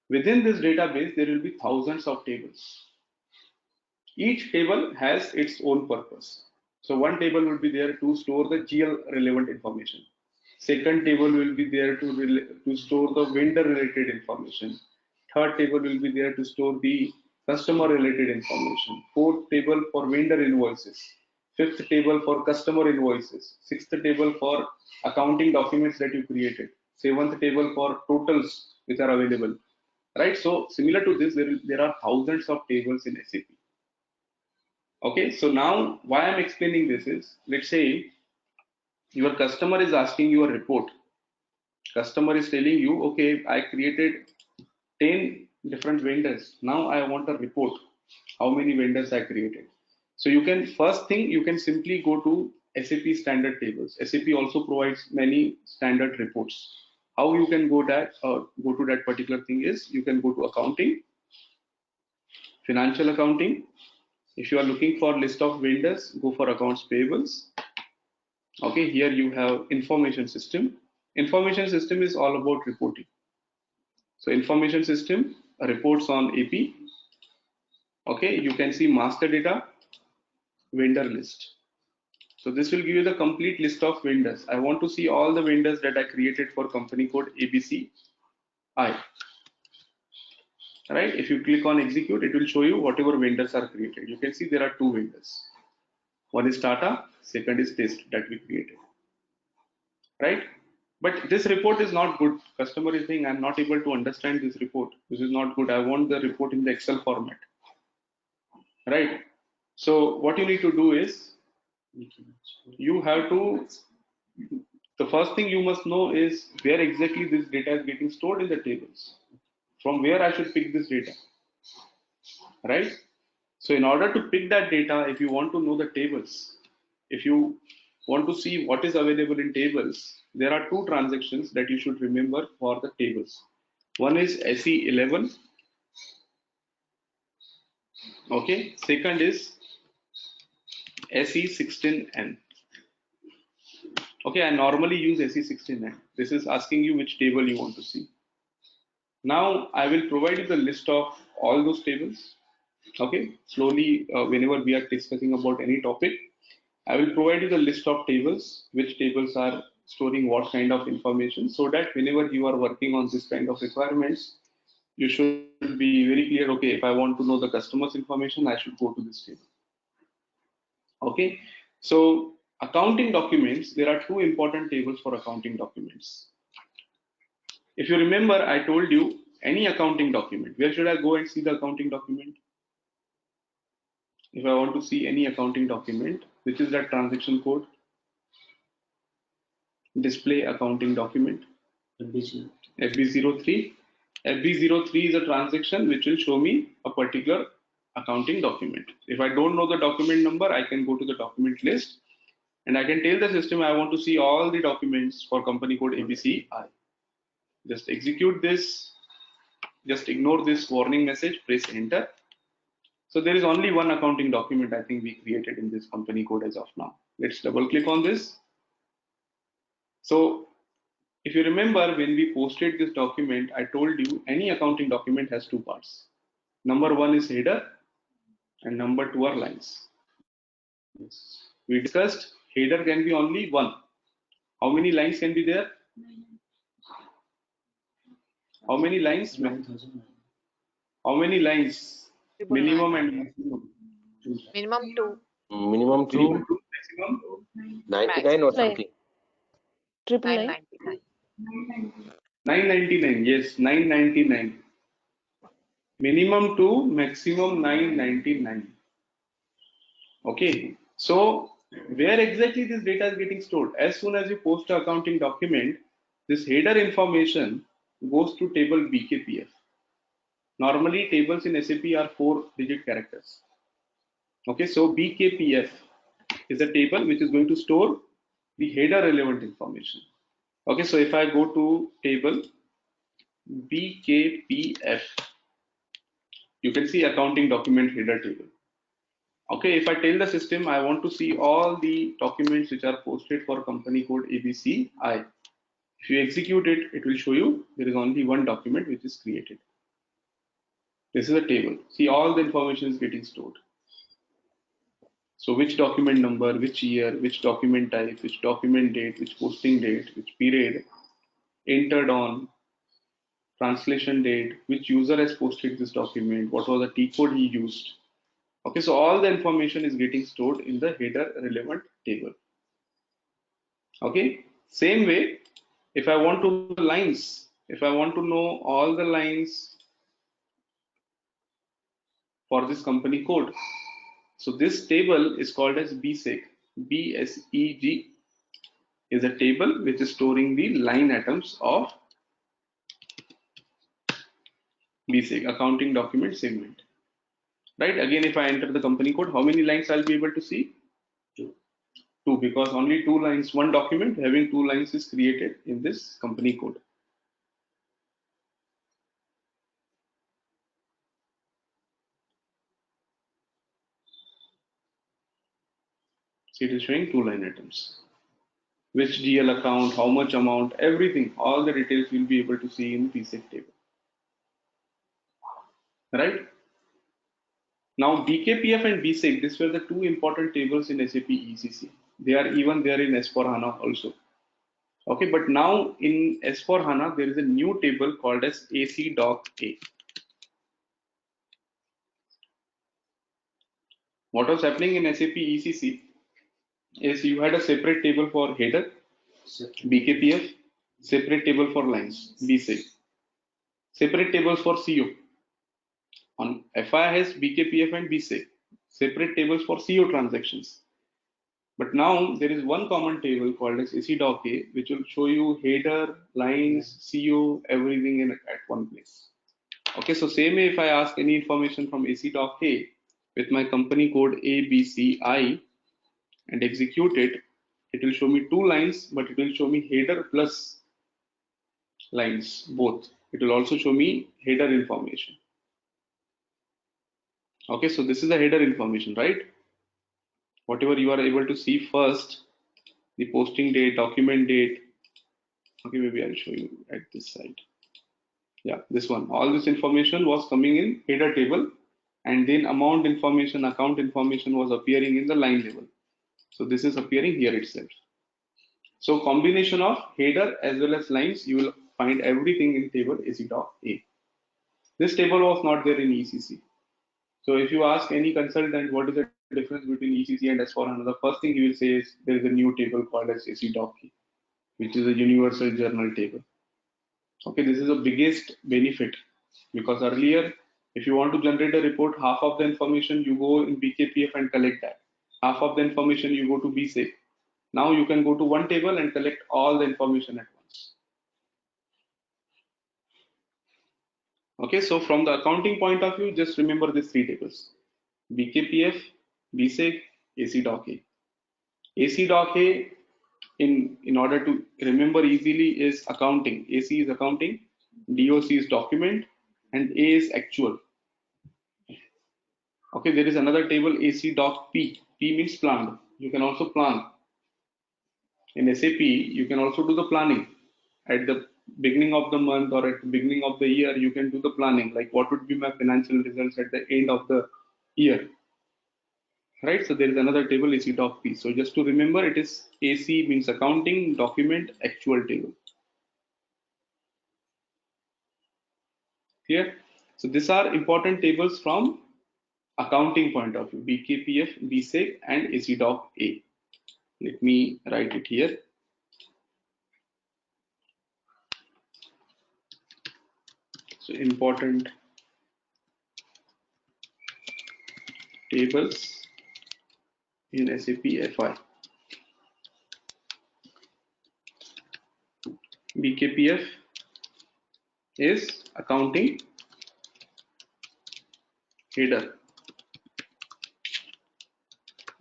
Within this database, there will be thousands of tables. Each table has its own purpose. So one table will be there to store the GL relevant information. Second table will be there to store the vendor related information. Third table will be there to store the customer related information. Fourth table for vendor invoices. Fifth table for customer invoices. Sixth table for accounting documents that you created. Seventh table for totals which are available. Right? So similar to this, there are thousands of tables in SAP. Okay, so now why I'm explaining this is, let's say your customer is asking you a report. Customer is telling you, okay, I created 10 different vendors. Now I want a report. How many vendors I created? So you can, first thing, you can simply go to SAP standard tables. SAP also provides many standard reports. How you can go to that particular thing is, you can go to accounting, financial accounting. If you are looking for list of vendors, go for accounts payables. Okay, here you have information system. Information system is all about reporting. So information system reports on AP. Okay, you can see master data, vendor list. So this will give you the complete list of vendors. I want to see all the vendors that I created for company code ABCI. Right, if you click on execute, it will show you whatever vendors are created. You can see there are two vendors. One is Tata, second is Test that we created. Right? But this report is not good. Customer is saying, I'm not able to understand this report. This is not good. I want the report in the Excel format. Right? So what you need to do is, you have to, the first thing you must know is where exactly this data is getting stored in the tables. From where I should pick this data. Right? So in order to pick that data, if you want to know the tables, if you want to see what is available in tables, there are two transactions that you should remember for the tables. One is SE11. Okay. Second is SE16N. Okay. I normally use SE16N. This is asking you which table you want to see. Now I will provide you the list of all those tables. Okay. Slowly, whenever we are discussing about any topic, I will provide you the list of tables, which tables are storing what kind of information, so that whenever you are working on this kind of requirements, you should be very clear, okay, if I want to know the customer's information, I should go to this table. Okay, so accounting documents, there are two important tables for accounting documents. If you remember, I told you any accounting document, where should I go and see the accounting document? If I want to see any accounting document, which is that transaction code? Display accounting document. FB03. FB03 is a transaction which will show me a particular accounting document. If I don't know the document number, I can go to the document list and I can tell the system I want to see all the documents for company code ABCI. Just execute this. Just ignore this warning message, press enter. So there is only one accounting document I think we created in this company code as of now. Let's double click on this. So if you remember, when we posted this document, I told you any accounting document has two parts. Number one is header and number two are lines. We discussed header can be only one. How many lines can be there? How many lines? How many lines? Minimum and maximum. Minimum 2. Minimum two, Minimum two, maximum 99 or Like something. 999. 999. Yes, 999. Minimum 2, maximum 999. Okay, so where exactly this data is getting stored? As soon as you post an accounting document, this header information goes to table BKPF. Normally tables in SAP are 4-digit characters. Okay, so BKPF is a table which is going to store the header relevant information. Okay, so if I go to table BKPF, you can see accounting document header table. Okay, if I tell the system I want to see all the documents which are posted for company code ABCI, if you execute it, it will show you there is only one document which is created. This is a table. See, all the information is getting stored. So which document number, which year, which document type, which document date, which posting date, which period, entered on, translation date, which user has posted this document, what was the T code he used. Okay, so all the information is getting stored in the header relevant table. Okay, same way, if I want to lines, if I want to know all the lines for this company code, so this table is called as BSEG. BSEG is a table which is storing the line items of BSEG, accounting document segment. Right? Again, if I enter the company code, how many lines I'll be able to see? Two, because only 2 lines, one document having 2 lines is created in this company code. So it is showing 2 line items. Which GL account, how much amount, everything, all the details you'll be able to see in BSEG table. Right? Now BKPF and BSEG, these were the 2 important tables in SAP ECC. They are even there in S4HANA also. Okay, but now in S4HANA, there is a new table called as AC.A. What was happening in SAP ECC is you had a separate table for header, BKPF, separate table for lines, BSEG, separate tables for CO. On FI has BKPF and BSEG, separate tables for CO transactions. But now there is one common table called as AC.A, which will show you header, lines, CO, everything at one place. Okay, so same way if I ask any information from AC.A with my company code ABCI and execute it, it will show me 2 lines, but it will show me header plus lines, both. It will also show me header information. Okay, so this is the header information, right? Whatever you are able to see first, the posting date, document date. Okay, maybe I'll show you at this side. Yeah, this one. All this information was coming in header table, and then amount information, account information was appearing in the line level. So this is appearing here itself. So combination of header as well as lines, you will find everything in table AC.A. This table was not there in ECC. So if you ask any consultant what is the difference between ECC and S4HANA, the first thing he will say is there is a new table called as AC.A, which is a universal journal table. Okay, this is the biggest benefit, because earlier, if you want to generate a report, half of the information you go in BKPF and collect that. Half of the information you go to BSEG. Now you can go to one table and collect all the information at once. Okay, so from the accounting point of view, just remember these 3 tables: BKPF, BSEG, AC.A. AC.A, in order to remember easily, is accounting. AC is accounting, DOC is document, and A is actual. Okay, there is another table AC.P. P means planned. You can also plan. In SAP, you can also do the planning. At the beginning of the month or at the beginning of the year, you can do the planning, like what would be my financial results at the end of the year. Right, so there is another table AC.P. So just to remember, it is AC means accounting, document, actual table. Clear? So these are important tables from accounting point of view: BKPF, BSEG, and AC.A. Let me write it here. So important tables in SAP FI. BKPF is accounting header.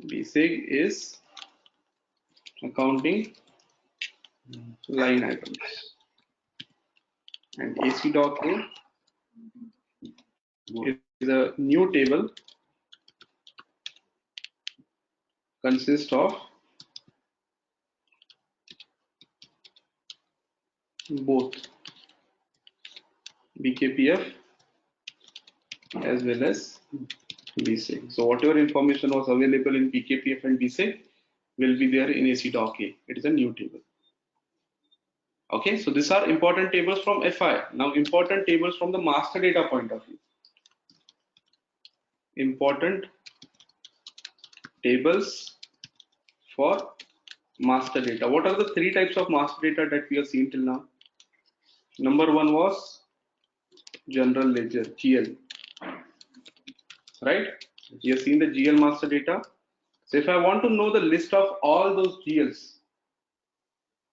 BSEG is accounting line items, and AC doc A is a new table consists of both BKPF as well as BSEG. So whatever information was available in BKPF and BSEG will be there in AC doc A. It is a new table. Okay, so these are important tables from FI. Now important tables from the master data point of view. Important tables for master data. What are the three types of master data that we have seen till now? Number one was general ledger, GL, right? We have seen the GL master data. So if I want to know the list of all those GLs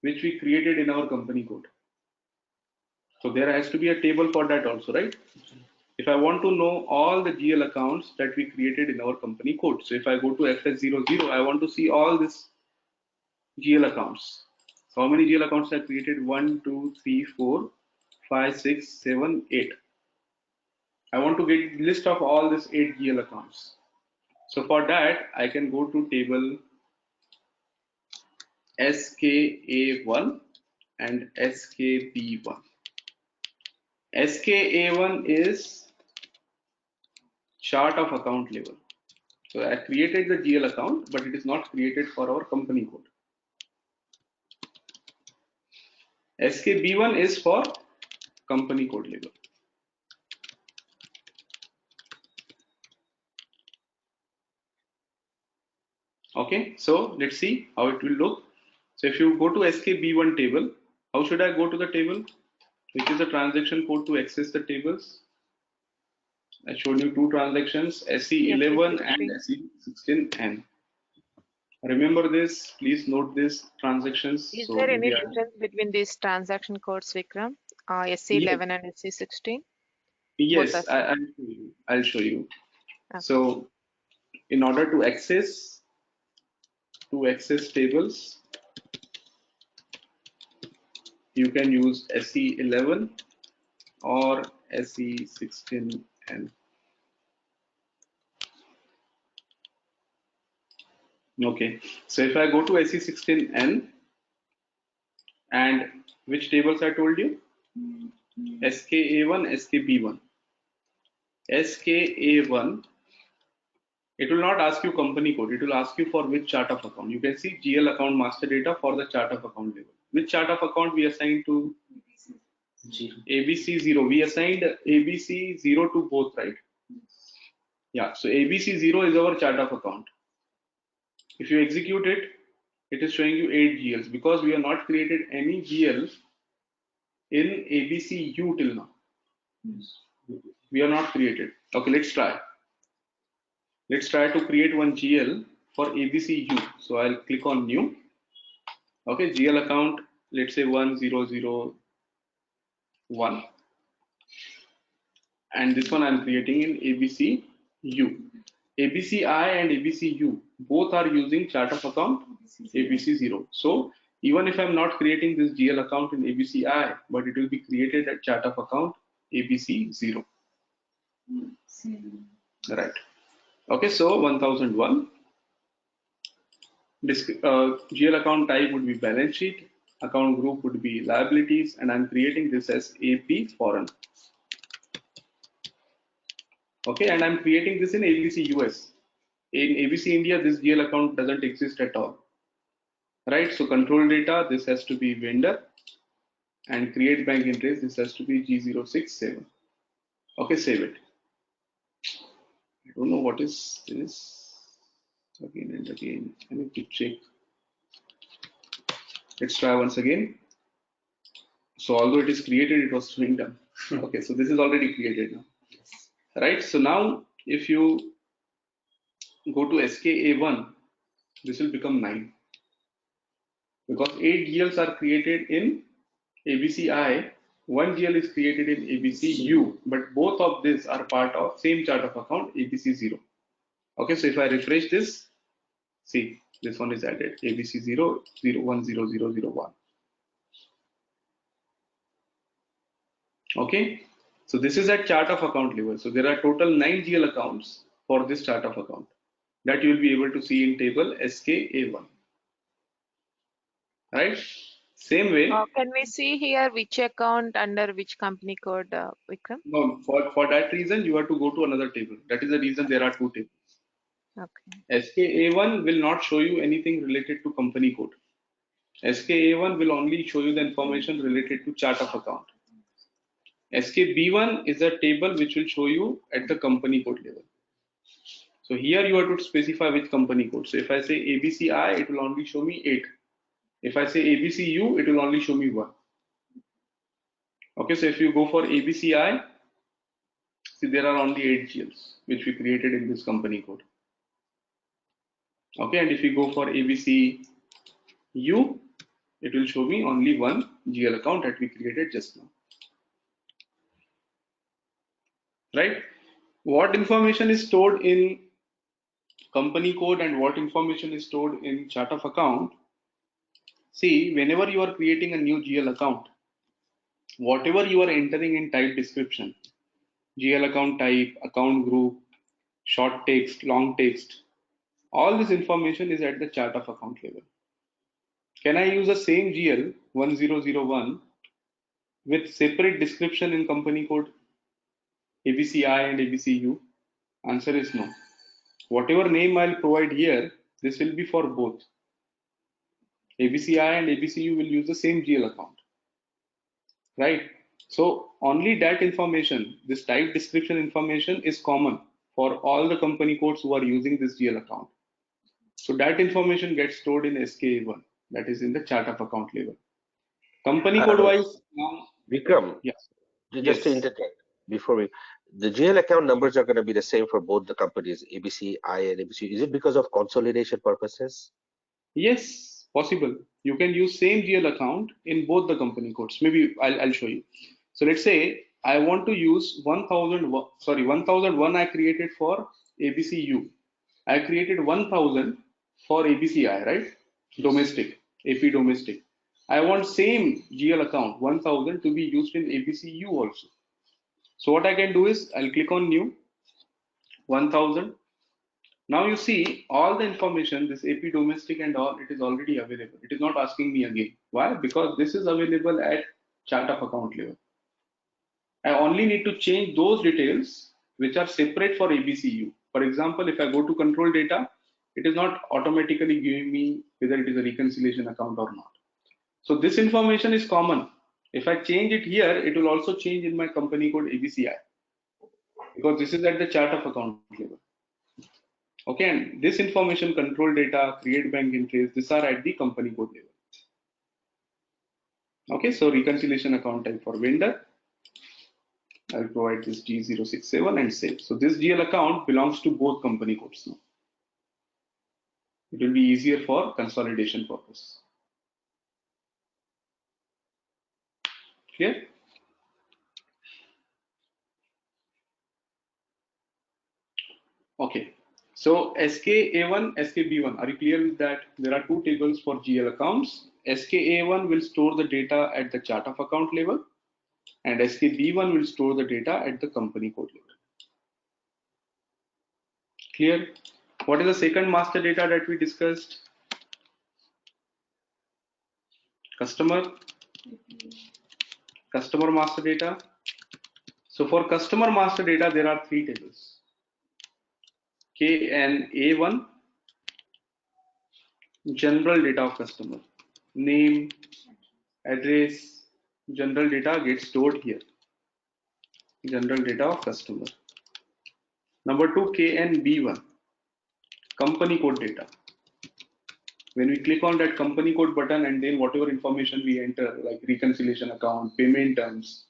which we created in our company code, so there has to be a table for that also, right? If I want to know all the GL accounts that we created in our company code, so if I go to FS00, I want to see all this GL accounts. So how many GL accounts I created? 1, 2, 3, 4, 5, 6, 7, 8. I want to get list of all these 8 GL accounts. So for that, I can go to table SKA1 and SKB1. SKA1 is chart of account level. So I created the GL account, but it is not created for our company code. SKB1 is for company code level. Okay, so let's see how it will look. So if you go to SKB1 table, how should I go to the table? Which is the transaction code to access the tables? I showed you two transactions, SE11 and SE16N. Remember this, please note this transactions. Is So there any maybe difference between these transaction codes, Vikram? SC11 and SC16? yes, I'll show you. Okay. So in order to access tables, you can use SE11 or SE16N. Okay, so if I go to SE16N, and which tables I told you? SKA1, SKB1. SKA1, it will not ask you company code, it will ask you for which chart of account. You can see GL account master data for the chart of account level. Which chart of account we assigned to? ABC0. We assigned ABC0 to both, right? Yeah, so ABC0 is our chart of account. If you execute it, it is showing you 8 GLs because we have not created any GL in ABCU till now. We are not created. Okay, let's try. Let's try to create one GL for ABCU. So I'll click on new. Okay, GL account, let's say 1001. And this one I'm creating in ABCU. ABCI and ABCU both are using chart of account ABC0. So even if I'm not creating this GL account in ABCI, but it will be created at chart of account ABC0. Right. Okay, so 1001. GL account type would be balance sheet, account group would be liabilities, and I'm creating this as AP foreign. Okay, and I'm creating this in ABC US. In ABC India, this GL account doesn't exist at all. Right, so control data, this has to be vendor, and create bank interest, this has to be G067. Okay, save it. I don't know what is this. Again and again, I need to check. Let's try once again. So although it is created, it was showing done. Okay, so this is already created now. Right, so now if you go to SKA1, this will become 9 because 8 GLs are created in ABCI, 1 GL is created in ABCU, but both of these are part of same chart of account ABC0. Okay, so if I refresh this, see This one is added, ABC 0, 0, 1, 0, 0, 0, 1. Okay, so this is at chart of account level. So there are total 9 GL accounts for this chart of account that you will be able to see in table SKA1. Right? Same way. Can we see here which account under which company code, Vikram? No, for that reason, you have to go to another table. That is the reason there are two tables. Okay. SKA1 will not show you anything related to company code. SKA1 will only show you the information related to chart of account. SKB1 is a table which will show you at the company code level. So here you have to specify which company code. So if I say ABCI, it will only show me 8. If I say ABCU, it will only show me 1. Okay, so if you go for ABCI, see there are only 8 GLs which we created in this company code. Okay, and if you go for ABCU, it will show me only 1 GL account that we created just now. Right? What information is stored in company code and what information is stored in chart of account? See, whenever you are creating a new GL account, whatever you are entering in type description, GL account type, account group, short text, long text, all this information is at the chart of account level. Can I use the same GL 1001 with separate description in company code ABCI and ABCU? Answer is no. Whatever name I'll provide here, this will be for both. ABCI and ABCU will use the same GL account, right? So only that information, this type description information is common for all the company codes who are using this GL account. So that information gets stored in SKA1, that is in the chart of account level. Company code wise, Vikram, yeah. just to interject before the GL account numbers are going to be the same for both the companies, ABC, I, and ABC. Is it because of consolidation purposes? Yes, possible. You can use same GL account in both the company codes. Maybe I'll show you. So let's say I want to use 1001 I created for ABCU. I created 1000 for ABCI, right? Domestic, AP domestic. I want same GL account 1000 to be used in ABCU also. So what I can do is I'll click on new 1000. Now you see all the information, this AP domestic and all, it is already available. It is not asking me again. Why? Because this is available at chart of account level. I only need to change those details which are separate for ABCU. For example, if I go to control data, it is not automatically giving me whether it is a reconciliation account or not. So this information is common. If I change it here, it will also change in my company code ABCI because this is at the chart of account level. Okay, and this information, control data, create bank entries, these are at the company code level. Okay, so reconciliation account type for vendor, I'll provide this G067 and save. So this GL account belongs to both company codes now. It will be easier for consolidation purpose. Clear? Okay. So SKA1, SKB1, are you clear with that? There are two tables for GL accounts. SKA1 will store the data at the chart of account level and SKB1 will store the data at the company code level. Clear? What is the second master data that we discussed? Customer master data. So for customer master data, there are three tables. KNA1, general data of customer, name, address, general data gets stored here. General data of customer. Number two, KNB1, company code data. When we click on that company code button and then whatever information we enter, like reconciliation account, payment terms,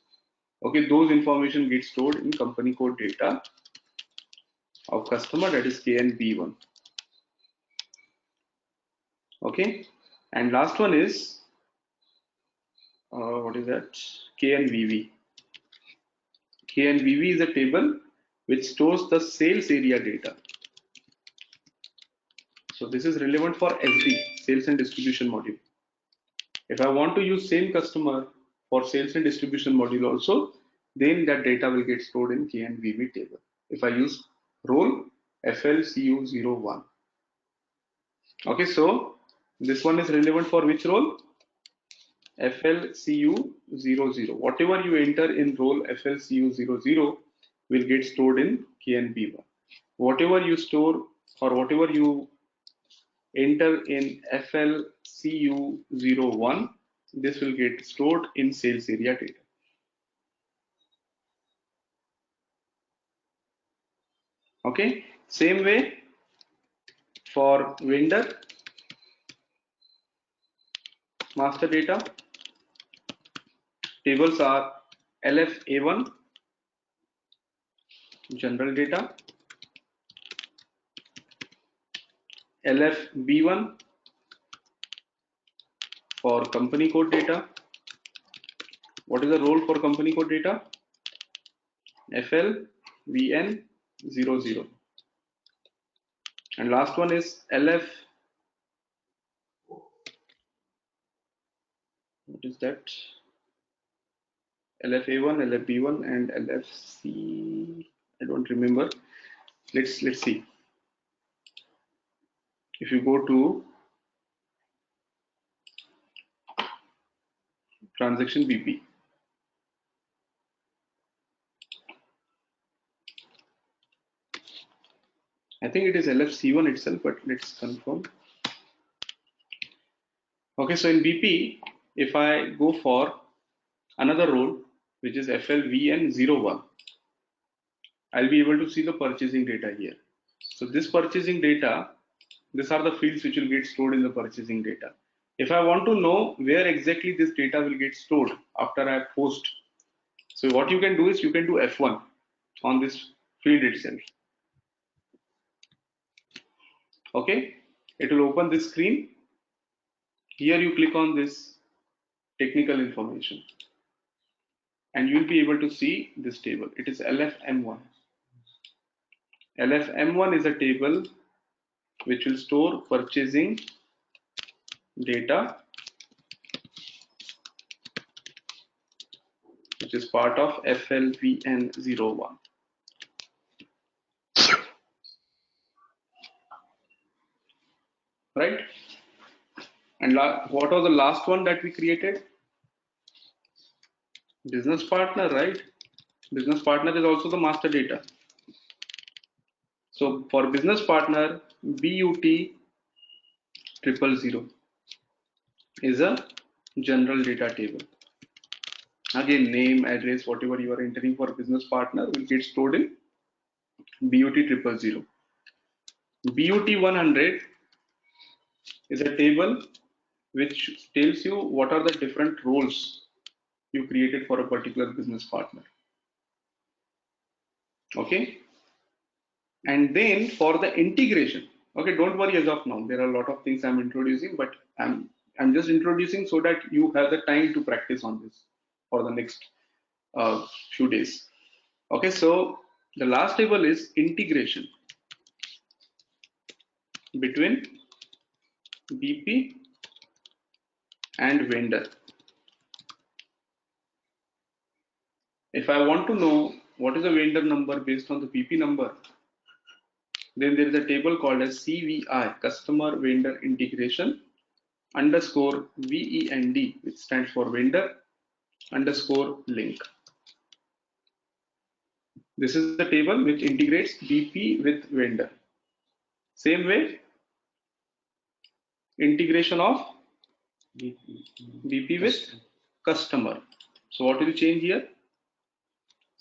okay, those information get stored in company code data of customer, that is KNB1. Okay, and last one is what is that? KNVV. KNVV is a table which stores the sales area data. So this is relevant for SD, sales and distribution module. If I want to use same customer for sales and distribution module also, then that data will get stored in K and VB table. If I use role FLCU01. Okay, so this one is relevant for which role? FLCU00. Whatever you enter in role FLCU00 will get stored in KNB1. Whatever you store or whatever you enter in FLCU01, this will get stored in sales area data. Okay, same way for vendor master data, tables are LFA1 general data, LFB1 for company code data. What is the role for company code data? FLVN00. And last one is LF. What is that? LFA1, LFB1, and LFC. I don't remember. Let's see. If you go to transaction BP, I think it is LFC1 itself, but let's confirm. Okay, so in BP, if I go for another role, which is FLVN01, I'll be able to see the purchasing data here. So this purchasing data, these are the fields which will get stored in the purchasing data. If I want to know where exactly this data will get stored after I post, so what you can do is you can do F1 on this field itself. Okay, it will open this screen. Here you click on this technical information and you will be able to see this table. It is LFM1. LFM1 is a table which will store purchasing data, which is part of FLVN01. Right? And what was the last one that we created? Business partner, right? Business partner is also the master data. So for business partner, BUT 000 is a general data table. Again, name, address, whatever you are entering for business partner will get stored in BUT 000. BUT 100 is a table which tells you what are the different roles you created for a particular business partner. Okay, and then for the integration, okay, don't worry as of now, there are a lot of things I'm introducing, but I'm just introducing so that you have the time to practice on this for the next few days. Okay, so the last table is integration between BP and vendor. If I want to know what is the vendor number based on the BP number, then there is a table called as CVI, Customer Vendor Integration underscore VEND, which stands for vendor underscore link. This is the table which integrates BP with vendor. Same way, integration of BP with customer. So what will change here?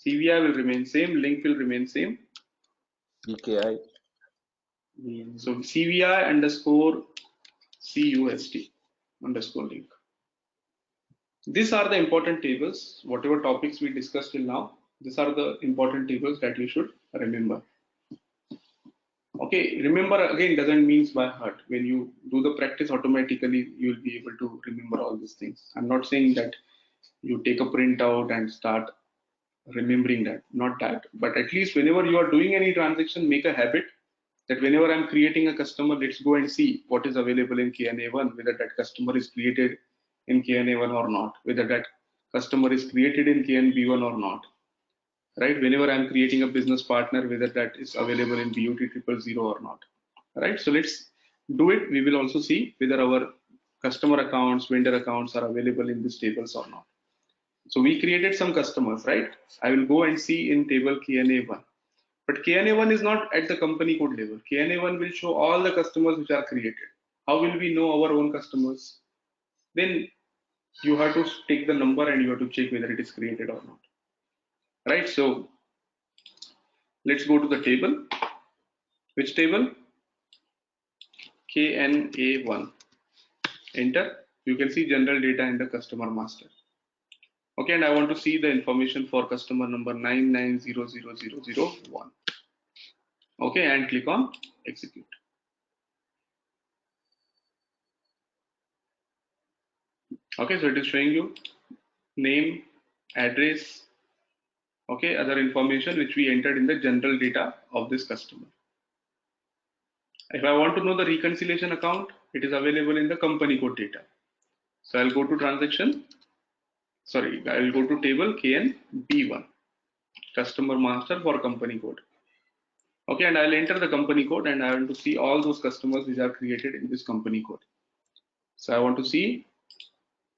CVI will remain same, link will remain same. BKI. So CVI underscore CUST underscore link. These are the important tables, whatever topics we discussed till now. These are the important tables that you should remember. Okay, remember again doesn't mean by heart. When you do the practice, automatically you will be able to remember all these things. I'm not saying that you take a printout and start remembering that, not that, but at least whenever you are doing any transaction, make a habit that whenever I'm creating a customer, let's go and see what is available in KNA1, whether that customer is created in KNA1 or not, whether that customer is created in KNB1 or not, right? Whenever I'm creating a business partner, whether that is available in BUT 000 or not, right? So let's do it. We will also see whether our customer accounts, vendor accounts are available in these tables or not. So we created some customers, right? I will go and see in table KNA1. But KNA1 is not at the company code level. KNA1 will show all the customers which are created. How will we know our own customers? Then you have to take the number and you have to check whether it is created or not. Right? So let's go to the table. Which table? KNA1. Enter. You can see general data in the customer master. Okay, and I want to see the information for customer number 9900001. Okay, and click on execute. Okay, so it is showing you name, address, okay, other information which we entered in the general data of this customer. If I want to know the reconciliation account, it is available in the company code data. So I'll go to transaction, sorry, I'll go to table KNB1, customer master for company code. Okay, and I'll enter the company code and I want to see all those customers which are created in this company code. So I want to see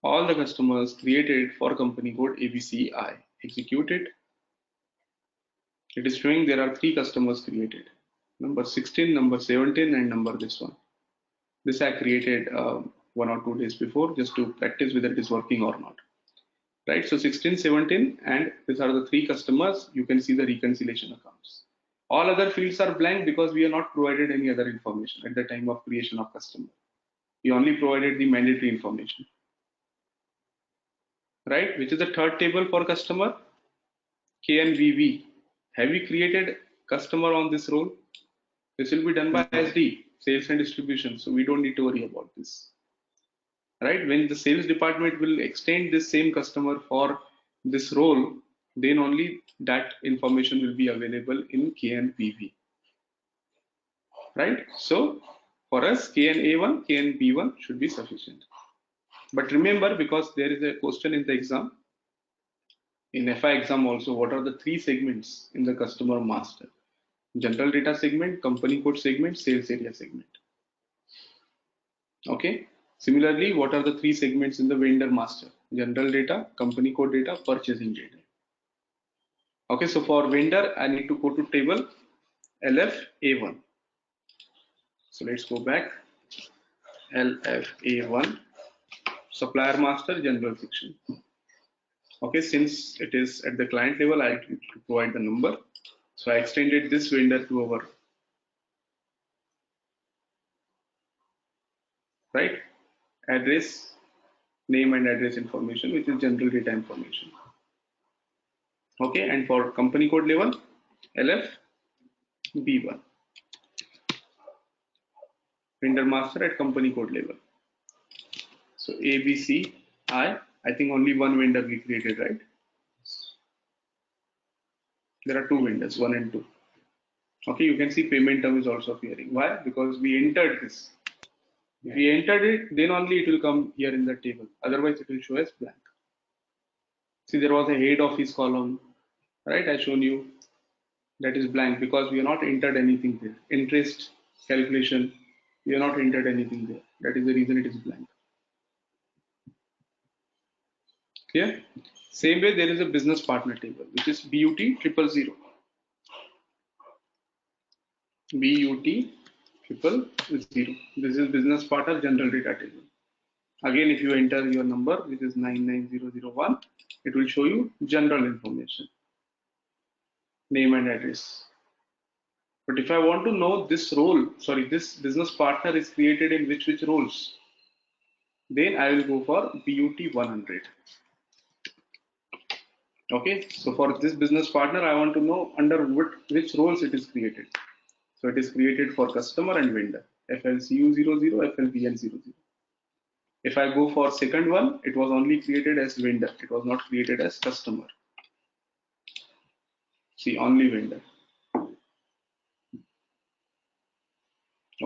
all the customers created for company code ABCI. Execute it. It is showing there are 3 customers created. Number 16, number 17, and number this one. This I created 1 or 2 days before just to practice whether it is working or not. Right, so 16, 17, and these are the 3 customers. You can see the reconciliation accounts. All other fields are blank because we have not provided any other information at the time of creation of customer. We only provided the mandatory information. Right, which is the third table for customer? KNVV. Have we created customer on this role? This will be done by SD, sales and distribution. So we don't need to worry about this. Right, when the sales department will extend this same customer for this role, then only that information will be available in KNPV. Right, so for us KNA1, KNB1 should be sufficient. But remember, because there is a question in the exam, in FI exam also, what are the 3 segments in the customer master? General data segment, company code segment, sales area segment. Okay. Similarly, what are the 3 segments in the vendor master? General data, company code data, purchasing data. Okay, so for vendor, I need to go to table LFA1. So let's go back. LFA1, supplier master, general section. Okay, since it is at the client level, I need to provide the number. So I extended this vendor to our right address, name and address information, which is general data information. Okay, and for company code level, LFB1, vendor master at company code level. So ABCI, I think only one vendor we created, right? There are 2 vendors, 1 and 2. Okay, you can see payment term is also appearing. Why? Because we entered this. If we entered it, then only it will come here in the table. Otherwise, it will show as blank. See, there was a head office column, right? I shown you that is blank because we have not entered anything there. Interest calculation, we have not entered anything there. That is the reason it is blank. Clear? Same way, there is a business partner table, which is BUT 000. BUT 000. This is business partner general data table. Again, if you enter your number, which is 99001, it will show you general information, name and address. But if I want to know this role, sorry, this business partner is created in which roles, then I will go for BUT 100. Okay, so for this business partner, I want to know under which roles it is created. So it is created for customer and vendor, FLCU 00, FLBN 00. If I go for second one, it was only created as vendor. It was not created as customer. See, only vendor.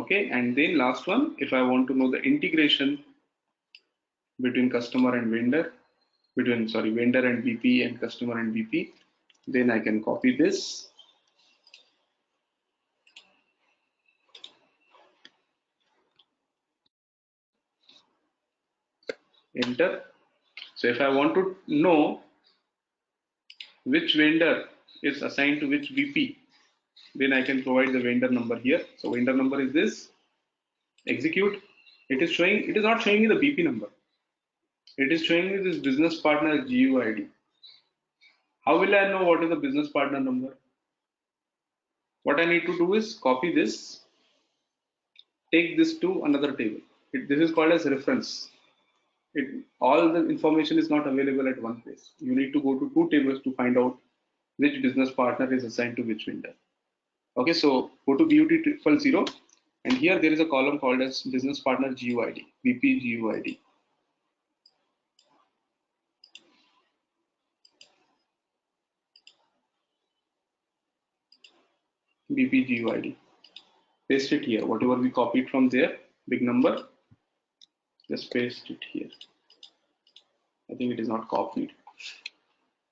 Okay, and then last one, if I want to know the integration between customer and vendor, vendor and BP and customer and BP, then I can copy this, enter. So if I want to know which vendor is assigned to which BP, then I can provide the vendor number here. So vendor number is this, execute. It is not showing me the BP number. It is showing me this business partner GUID. How will I know what is the business partner number? What I need to do is copy this, take this to another table. This is called as reference. All the information is not available at one place. You need to go to two tables to find out which business partner is assigned to which vendor. Okay, so go to BUT 000, and here there is a column called as business partner GUID, BP GUID. BP GUID. Paste it here. Whatever we copied from there, big number, just paste it here. I think it is not copied.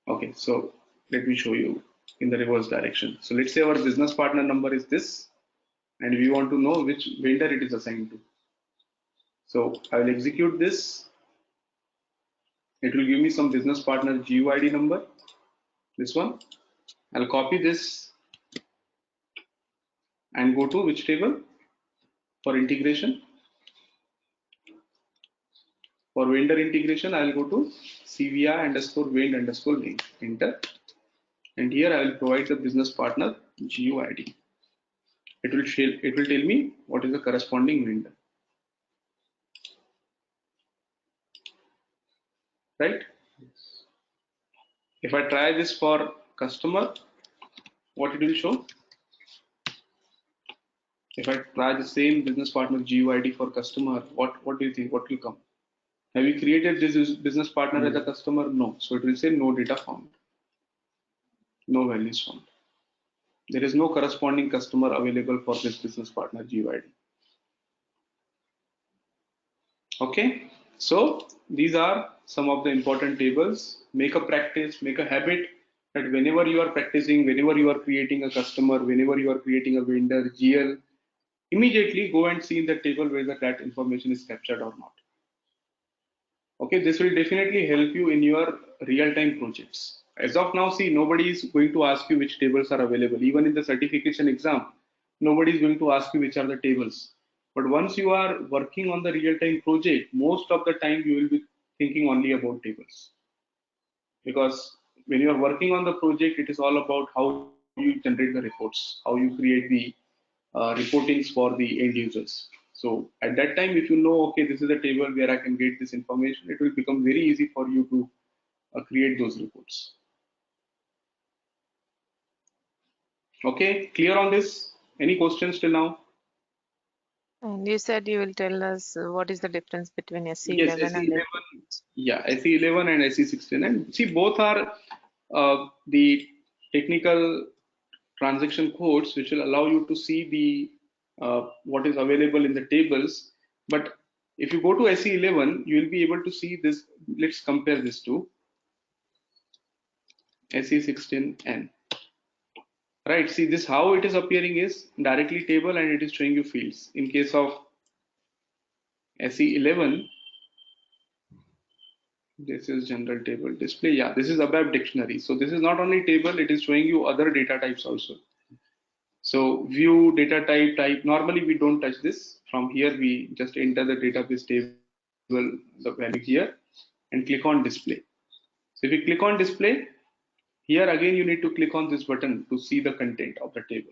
Okay, so let me show you in the reverse direction. So let's say our business partner number is this, and we want to know which vendor it is assigned to. So I will execute this. It will give me some business partner GUID number, this one. I'll copy this and go to which table for integration. For vendor integration, I'll go to CVR underscore vend underscore link, enter. And here I will provide the business partner GUID. It will tell me what is the corresponding vendor. Right? If I try this for customer, what it will show? If I try the same business partner GUID for customer, what do you think? What will come? Have you created this business partner as a customer? No. So it will say no data found. No values found. There is no corresponding customer available for this business partner GUID. Okay. So these are some of the important tables. Make a practice, make a habit that whenever you are practicing, whenever you are creating a customer, whenever you are creating a vendor, GL, immediately go and see in the table whether that information is captured or not. Okay, this will definitely help you in your real-time projects. As of now, see, nobody is going to ask you which tables are available. Even in the certification exam, nobody is going to ask you which are the tables. But once you are working on the real-time project, most of the time you will be thinking only about tables. Because when you are working on the project, it is all about how you generate the reports, how you create the reportings for the end users. So at that time, if you know, okay, this is a table where I can get this information, it will become very easy for you to create those reports. Okay, clear on this? Any questions till now? And you said you will tell us what is the difference between SE11 Yes, and SE11, yeah, SE11 and SE16. And see, both are the technical transaction codes which will allow you to see the what is available in the tables. But if you go to SE11, you will be able to see this. Let's compare this to SE16N. Right, see this, how it is appearing is directly table and it is showing you fields. In case of SE11, this is general table display. Yeah, this is ABAP dictionary. So this is not only table, it is showing you other data types also. So view, data type, normally we don't touch this. From here, we just enter the database table, the value here, and click on display. So if you click on display, here again, you need to click on this button to see the content of the table.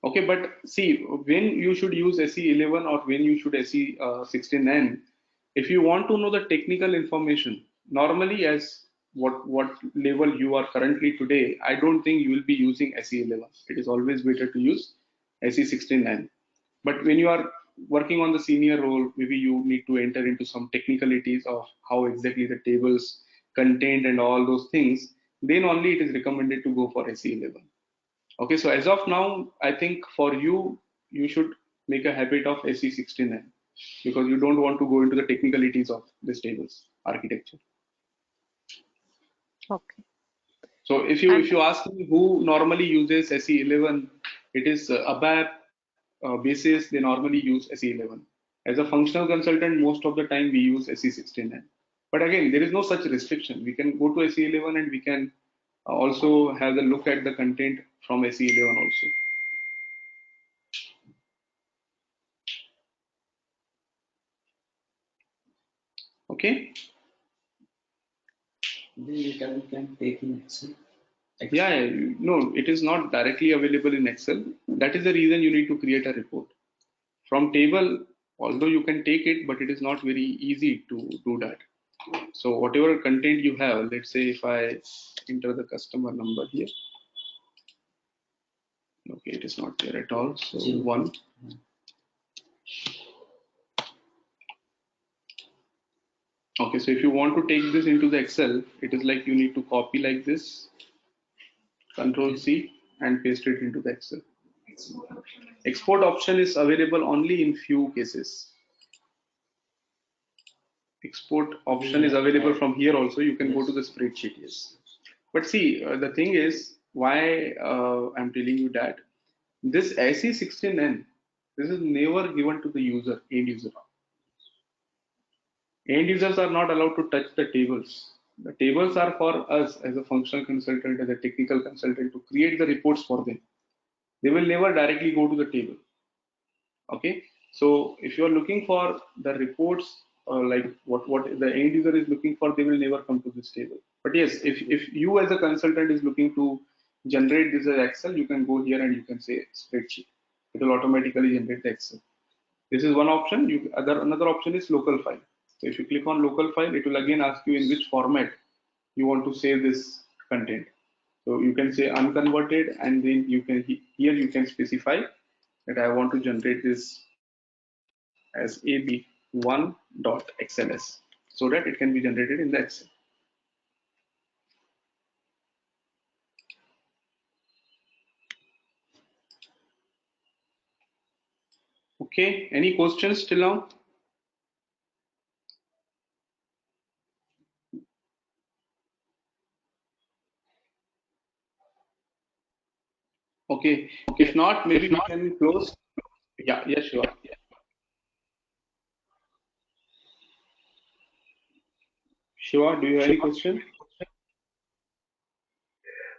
Okay, but see, when you should use SE11 or when you should SE16N, if you want to know the technical information, normally as what level you are currently today, I don't think you will be using SE11. It is always better to use SE16N. But when you are working on the senior role, maybe you need to enter into some technicalities of how exactly the tables contained and all those things, then only it is recommended to go for SE11. Okay, so as of now, I think for you, you should make a habit of SE16N because you don't want to go into the technicalities of this tables architecture. Okay. So if you ask me who normally uses SE11, it is ABAP basis. They normally use SE11. As a functional consultant, most of the time we use SE16N. But again, there is no such restriction. We can go to SE11 and we can also have a look at the content from SE11 also. Okay. The data we can take in Excel. Yeah, no, it is not directly available in Excel. That is the reason you need to create a report. From table, although you can take it, but it is not very easy to do that. So whatever content you have, let's say if I enter the customer number here. Okay, it is not there at all. So 1. Okay, so if you want to take this into the Excel, it is like you need to copy like this, Control C, and paste it into the Excel. Export option is available only in few cases. Export option is available from here also. You can go to the spreadsheet, yes. But see, the thing is, why I'm telling you that this SE16N, this is never given to the user, end user. End users are not allowed to touch the tables. The tables are for us as a functional consultant, as a technical consultant to create the reports for them. They will never directly go to the table. Okay, so if you are looking for the reports, like what the end user is looking for, they will never come to this table. But yes, if you as a consultant is looking to generate this as Excel, you can go here and you can say spreadsheet. It will automatically generate the Excel. This is one option. Another option is local file. So if you click on local file, it will again ask you in which format you want to save this content. So you can say unconverted, and then you can here you can specify that I want to generate this as ab1.xls so that it can be generated in the Excel. Okay, any questions till now? Okay, if not, maybe we can close. Yeah, yes, sure. Shiva, do you have any question?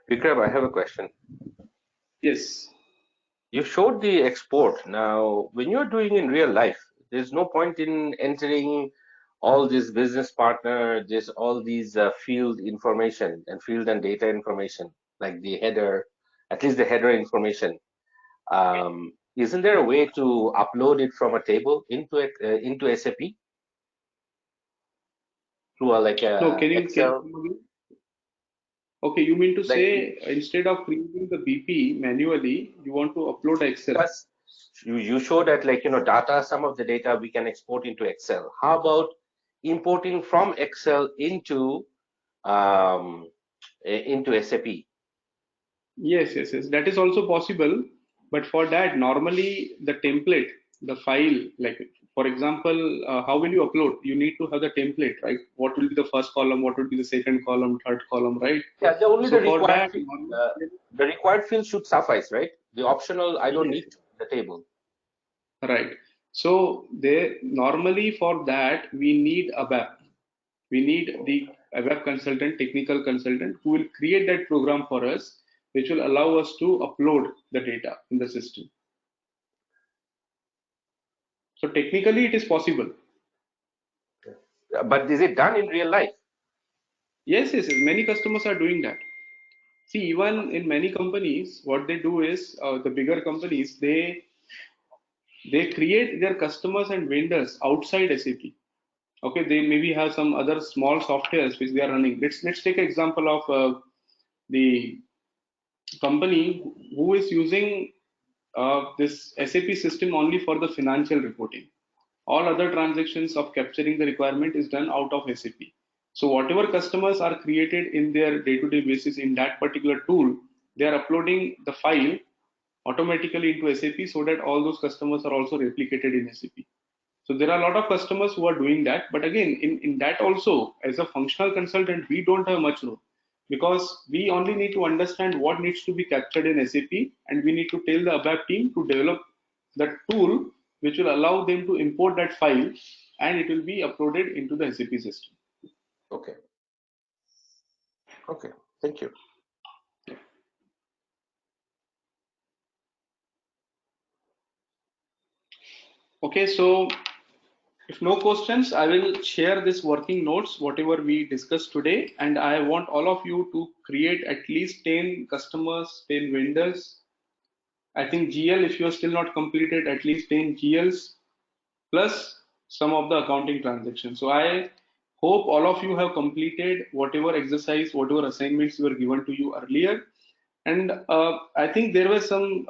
Vikram, I have a question. Yes. You showed the export. Now, when you're doing in real life, there's no point in entering all this business partner, all these field information and field and data information, like the header, at least the header information. Isn't there a way to upload it from a table into SAP through No, can you Excel? okay, you mean to Like, say instead of creating the BP manually, you want to upload Excel? plus, you show that data, some of the data we can export into Excel. How about importing from Excel into SAP? Yes, yes, yes. That is also possible. But for that, normally the template, the file, like for example, how will you upload? You need to have the template, right? What will be the first column? What will be the second column, third column, right? Yeah, only So the for required that, the required field should suffice, right? The optional, I don't yes, need the table. right. So they normally for that we need a ABAP. We need the ABAP consultant, technical consultant, who will create that program for us, which will allow us to upload the data in the system. So technically it is possible. But is it done in real life? Yes, yes, yes. Many customers are doing that. See, even in many companies, what they do is the bigger companies, they create their customers and vendors outside SAP. Okay, they maybe have some other small softwares which they are running. Let's take an example of the company who is using this SAP system only for the financial reporting. All other transactions of capturing the requirement is done out of SAP. So whatever customers are created in their day-to-day basis in that particular tool, they are uploading the file automatically into SAP so that all those customers are also replicated in SAP. So there are a lot of customers who are doing that. But again, in that also, as a functional consultant, we don't have much role because we only need to understand what needs to be captured in SAP, and we need to tell the ABAP team to develop that tool which will allow them to import that file and it will be uploaded into the SAP system. Okay. Okay. Thank you. Okay, so if no questions, I will share this working notes, whatever we discussed today, and I want all of you to create at least 10 customers, 10 vendors. I think GL, if you are still not completed, at least 10 GLs plus some of the accounting transactions. So I hope all of you have completed whatever exercise, whatever assignments were given to you earlier. And I think there were some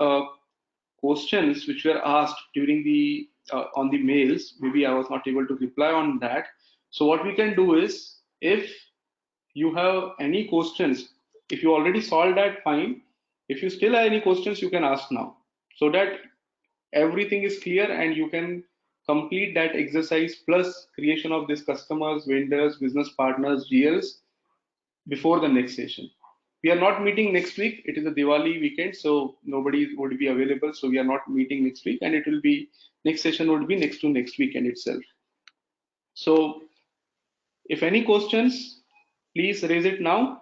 questions which were asked during the on the mails. Maybe I was not able to reply on that. So what we can do is, if you have any questions, if you already solved that, fine. If you still have any questions, you can ask now, so that everything is clear and you can complete that exercise plus creation of these customers, vendors, business partners, GLs before the next session. We are not meeting next week. It is a Diwali weekend, so nobody would be available. So we are not meeting next week, and it will be next session would be next to next weekend itself. So if any questions, please raise it now.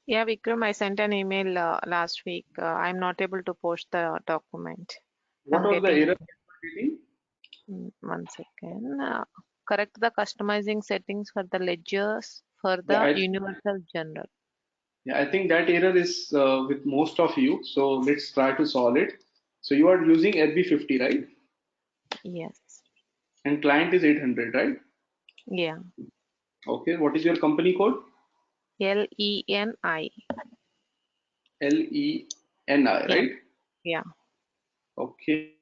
Yeah, Vikram, I sent an email last week. I'm not able to post the document. What I'm was the getting error? Getting? 1 second. Correct the customizing settings for the ledgers for Yeah, the universal journal. yeah, I think that error is with most of you. So let's try to solve it. So you are using FB50, right? Yes. And client is 800, right? Yeah. Okay. What is your company code? LENI. LENI, Yeah. right? Yeah. Okay.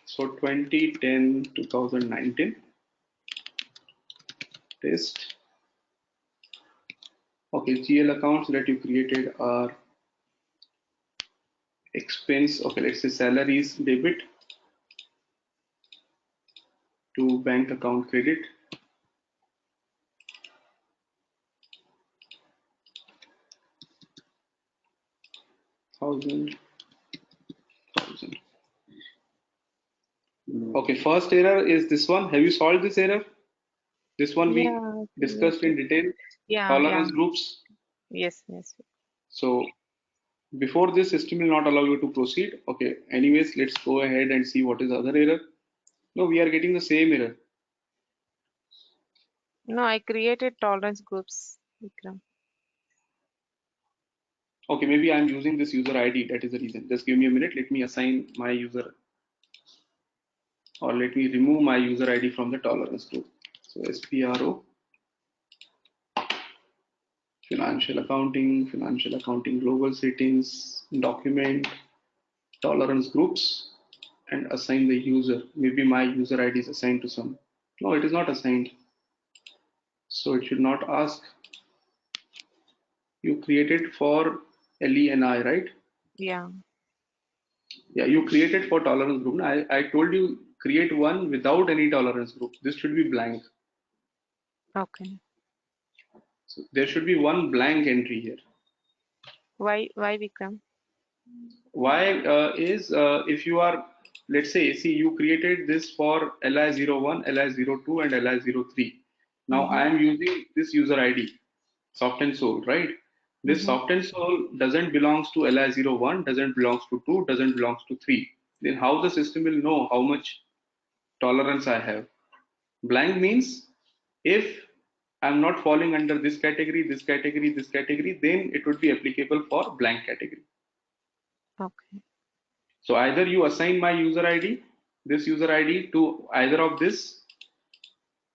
So 2010, 2019 test. Okay, GL accounts that you created are expense. Okay, let's say salaries debit to bank account credit. Thousand. Okay, first error is this one. Have you solved this error? This one we Yeah. discussed in detail. Yeah. Tolerance groups. Yes. Yes. So before this, system will not allow you to proceed. Okay, anyways, let's go ahead and see what is the other error. No, we are getting the same error. No, I created tolerance groups, Vikram. Okay, maybe I'm using this user ID. That is the reason. Just give me a minute. Let me assign my user, or let me remove my user ID from the tolerance group. So SPRO, financial accounting global settings, document, tolerance groups, and assign the user. Maybe my user ID is assigned to some. No, it is not assigned. So it should not ask. You created for LENI, right? Yeah. Yeah, you created for tolerance group. I told you create one without any tolerance group. This should be blank. Okay. So there should be one blank entry here. Why, Vikram? Why is if you are, let's say, see, you created this for LI01, LI02, and LI03. Now I am using this user ID, soft and soul, right? This soft and soul doesn't belongs to LI01, doesn't belongs to 2, doesn't belongs to 3. Then how the system will know how much tolerance I have? Blank means if I'm not falling under this category, this category, this category, then it would be applicable for blank category. Okay. So either you assign my user ID, this user ID to either of this,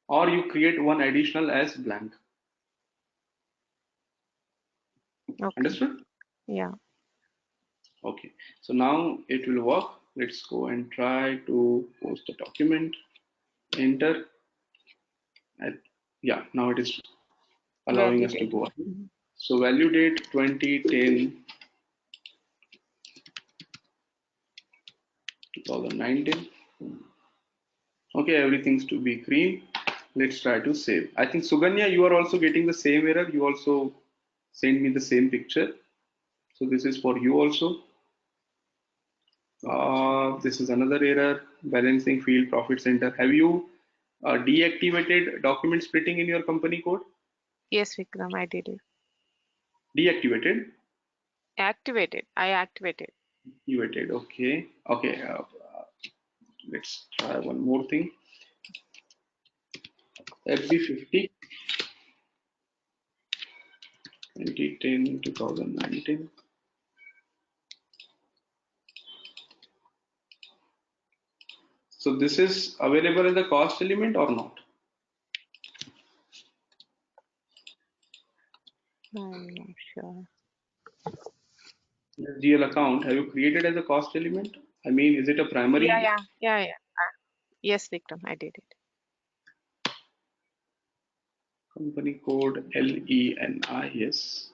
or you create one additional as blank. Okay. Understood? Yeah. Okay. So now it will work. Let's go and try to post the document. Enter. Yeah, now it is. allowing Value us to date. go ahead. So value date 2010 2019. Okay, everything's to be green. Let's try to save. I think Suganya, you are also getting the same error. You also sent me the same picture. So this is for you also. This is another error. Balancing field profit center. Have you deactivated document splitting in your company code? Yes, Vikram, I did it. Deactivated? Activated. I activated. Activated. Okay. Okay. Let's try one more thing. FB50 2010 2019. So this is available as a cost element or not? I'm not sure. GL account, have you created as a cost element? I mean, is it a primary Yeah. Yes, Vikram, I did it. company code LENI? Yes.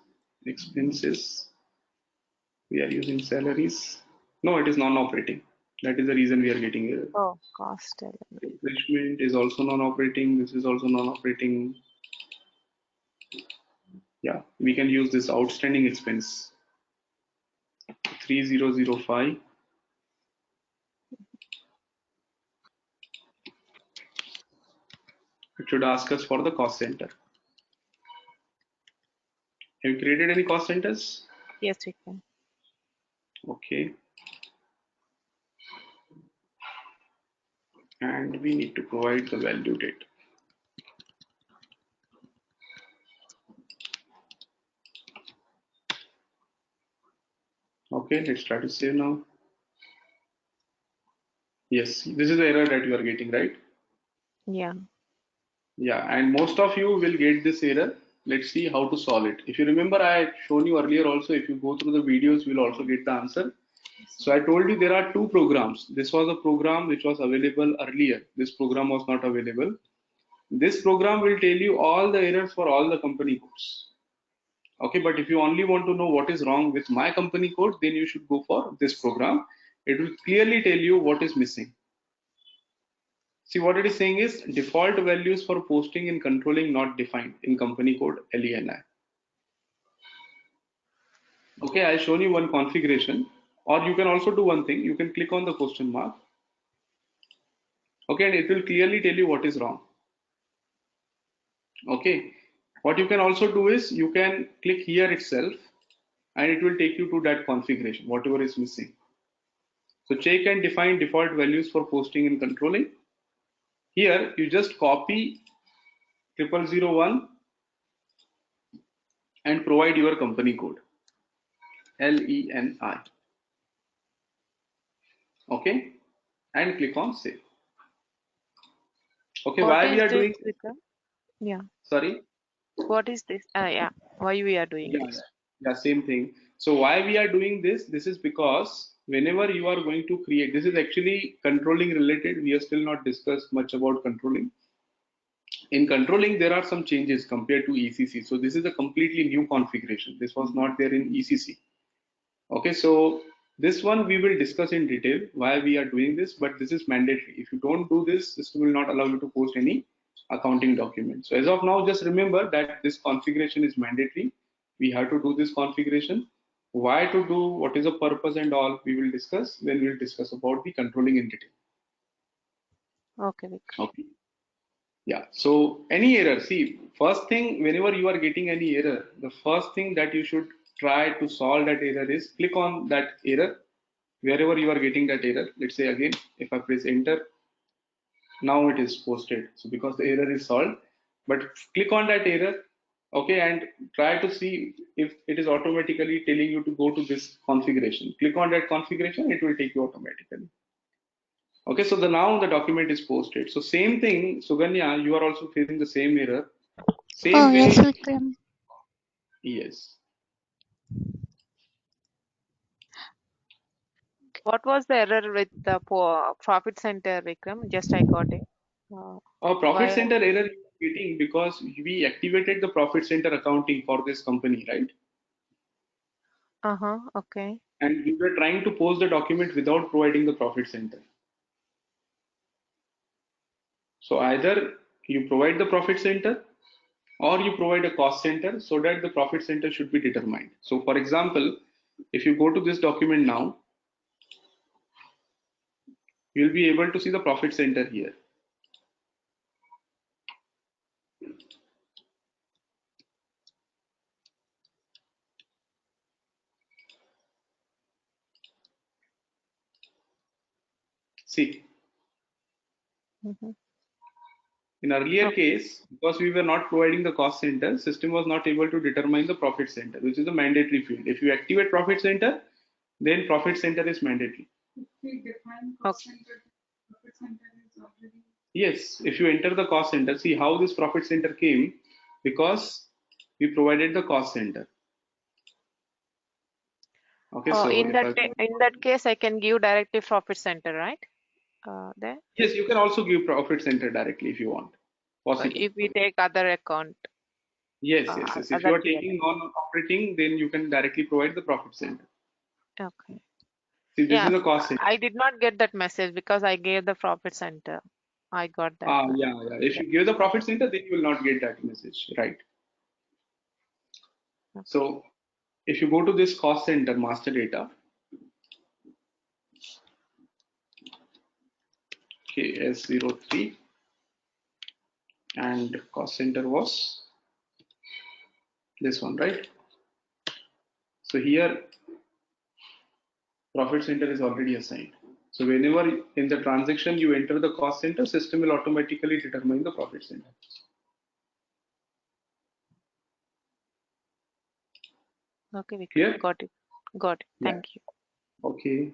Expenses. We are using salaries. No, it is non-operating. That is the reason we are getting error. Oh, cost element. Refreshment is also non-operating. This is also non-operating. Yeah, we can use this outstanding expense 3005. It should ask us for the cost center. Have you created any cost centers? Yes, Vikram. Okay. And we need to provide the value date. Okay, let's try to save now. Yes, this is the error that you are getting, right? Yeah. Yeah, and most of you will get this error. Let's see how to solve it. If you remember, I had shown you earlier also, if you go through the videos, you will also get the answer. So I told you there are two programs. This was a program which was available earlier. This program was not available. This program will tell you all the errors for all the company codes. Okay, but if you only want to know what is wrong with my company code, then you should go for this program. It will clearly tell you what is missing. See, what it is saying is default values for posting and controlling not defined in company code LENI. Okay, I'll show you one configuration, or you can also do one thing. You can click on the question mark. Okay, and it will clearly tell you what is wrong. Okay, what you can also do is you can click here itself and it will take you to that configuration, whatever is missing. So check and define default values for posting and controlling. Here you just copy 0001 and provide your company code LENI. Okay, and click on save. Okay, What why we is are this, doing? Vikram? Yeah. Sorry. What is this? Yeah. Why we are doing Yeah, this? yeah, same thing. So why we are doing this? This is because whenever you are going to create, this is actually controlling related. We have still not discussed much about controlling. In controlling, there are some changes compared to ECC. So this is a completely new configuration. This was not there in ECC. Okay, so this one we will discuss in detail why we are doing this, but this is mandatory. If you don't do this, system will not allow you to post any accounting document. So as of now, just remember that this configuration is mandatory. We have to do this configuration. Why to do, what is the purpose and all, we will discuss when we will discuss about the controlling in detail. Okay, Vikram. Okay. Yeah, so any error, see, first thing, whenever you are getting any error, the first thing that you should try to solve that error is click on that error, wherever you are getting that error. Let's say again, if I press enter, now it is posted. So because the error is solved, but click on that error, okay, and try to see if it is automatically telling you to go to this configuration. Click on that configuration, it will take you automatically. Okay, so now the document is posted. So same thing, Suganya, you are also facing the same error. Same Oh, yes, way, Vikram. yes. What was the error with the profit center, Vikram? Just I got it. Profit Why? center error getting because we activated the profit center accounting for this company, right? Okay. And we were trying to post the document without providing the profit center. So either you provide the profit center or you provide a cost center so that the profit center should be determined. So for example, if you go to this document now, you'll be able to see the profit center here. See, Mhm. in earlier Okay. case, because we were not providing the cost center, system was not able to determine the profit center, which is a mandatory field. If you activate profit center, then profit center is mandatory. Okay. Yes, if you enter the cost center, see how this profit center came because we provided the cost center. Okay, so In if I that case, I can give directly profit center, right? There. yes, you can also give profit center directly if you want. Possible. If we take other account, Yes, yes, yes. If you other are P&L. taking non-operating, then you can directly provide the profit center. Okay. See, this Yeah, is a cost center. I did not get that message because I gave the profit center. I got that one. Yeah, yeah. If you give the profit center, then you will not get that message, right? Okay. So if you go to this cost center master data, KS03, and cost center was this one, right? So here profit center is already assigned. So whenever in the transaction you enter the cost center, system will automatically determine the profit center. Okay, Vikram. Clear? Got it. Got it. Yeah. Thank you. Okay.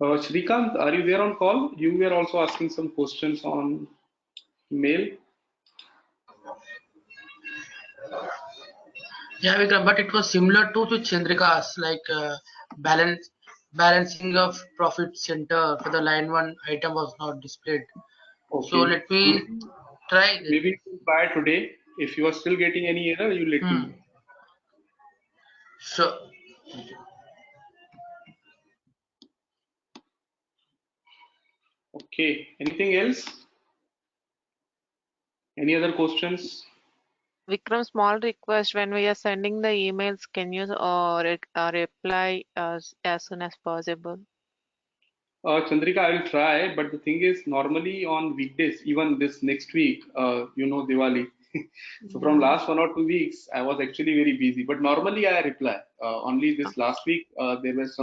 Shrikant, are you there on call? You were also asking some questions on mail. Yeah, Vikram, but it was similar to Chandrika's, like balancing of profit center for the line one item was not displayed. So Okay. let me try this. Maybe by today. If you are still getting any error, you let me know. Sure. Okay. Anything else? Any other questions? Vikram, small request, when we are sending the emails, can you reply as soon as possible? Chandrika, I will try, but the thing is, normally on weekdays, even this next week, Diwali. So from Yeah. last 1 or 2 weeks, I was actually very busy. But normally I reply. Only this last week, there was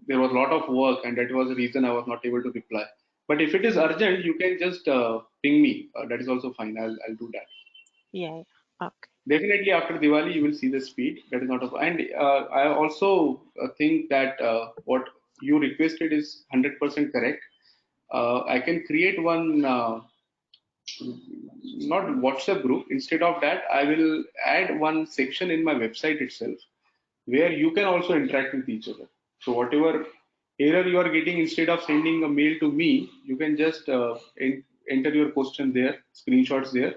there was a lot of work, and that was the reason I was not able to reply. But if it is urgent, you can just ping me. That is also fine. I'll do that. Yeah. Okay. Definitely after Diwali, you will see the speed. That is not a. And I also think that what you requested is 100% correct. I can create one, not WhatsApp group. Instead of that, I will add one section in my website itself where you can also interact with each other. So whatever error you are getting, instead of sending a mail to me, you can just enter your question there, screenshots there,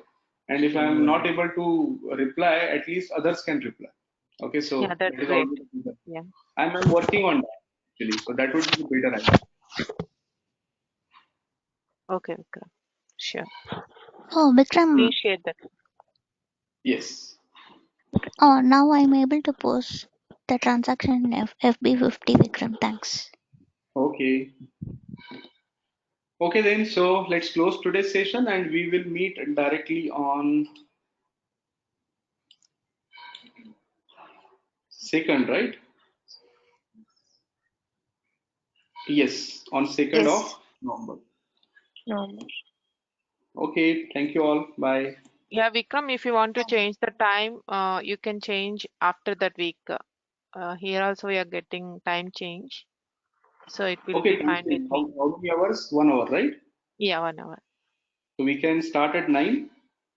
and if I am not able to reply, at least others can reply. Okay, Yeah, so that's that is great. already done. Yeah. I'm working on that actually, so that would be better idea. Okay, Vikram. Sure. Oh, Vikram, Please share that. Yes. oh, now I'm able to post the transaction in FB50, Vikram. Thanks. Okay. Okay then, so let's close today's session and we will meet directly on 2nd, right? Yes, on 2nd Yes. of November. No. Okay, thank you all. Bye. Yeah, Vikram, if you want to change the time, you can change after that week. Here also we are getting time change, so it will Okay, be time fine with change. me. How many hours? 1 hour, right? Yeah, 1 hour. So we can start at 9,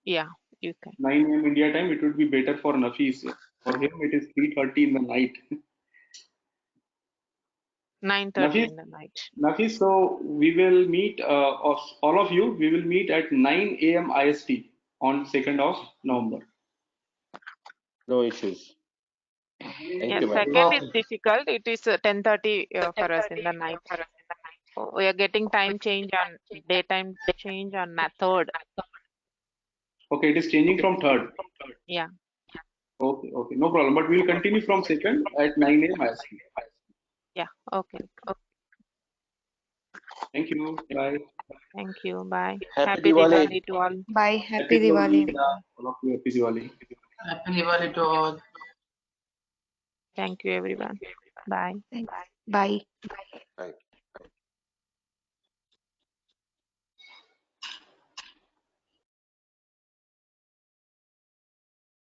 Yeah, you can. 9 a.m. India time. It would be better for Nafis. For him, it is 3:30 in the night. 9:30 Nafis, in the night. Nafis, so we will meet, all of you, we will meet at 9 a.m. IST on 2nd of November. No issues. Thank Yeah, you, man. second is Okay. difficult. It is 10:30 for us in the night. We are getting time change on daytime change on 3rd. Okay, it is changing from 3rd. Yeah. Okay, okay, no problem. But we will continue from 2nd at 9 a.m. IST. Yeah. Okay. Thank you. Bye. Thank you. Bye. Happy Happy Diwali. Diwali to all. Bye. Happy Happy Diwali. All of you, happy Diwali. Happy Diwali to all. Thank you, everyone. Bye. Thanks. Bye. Bye.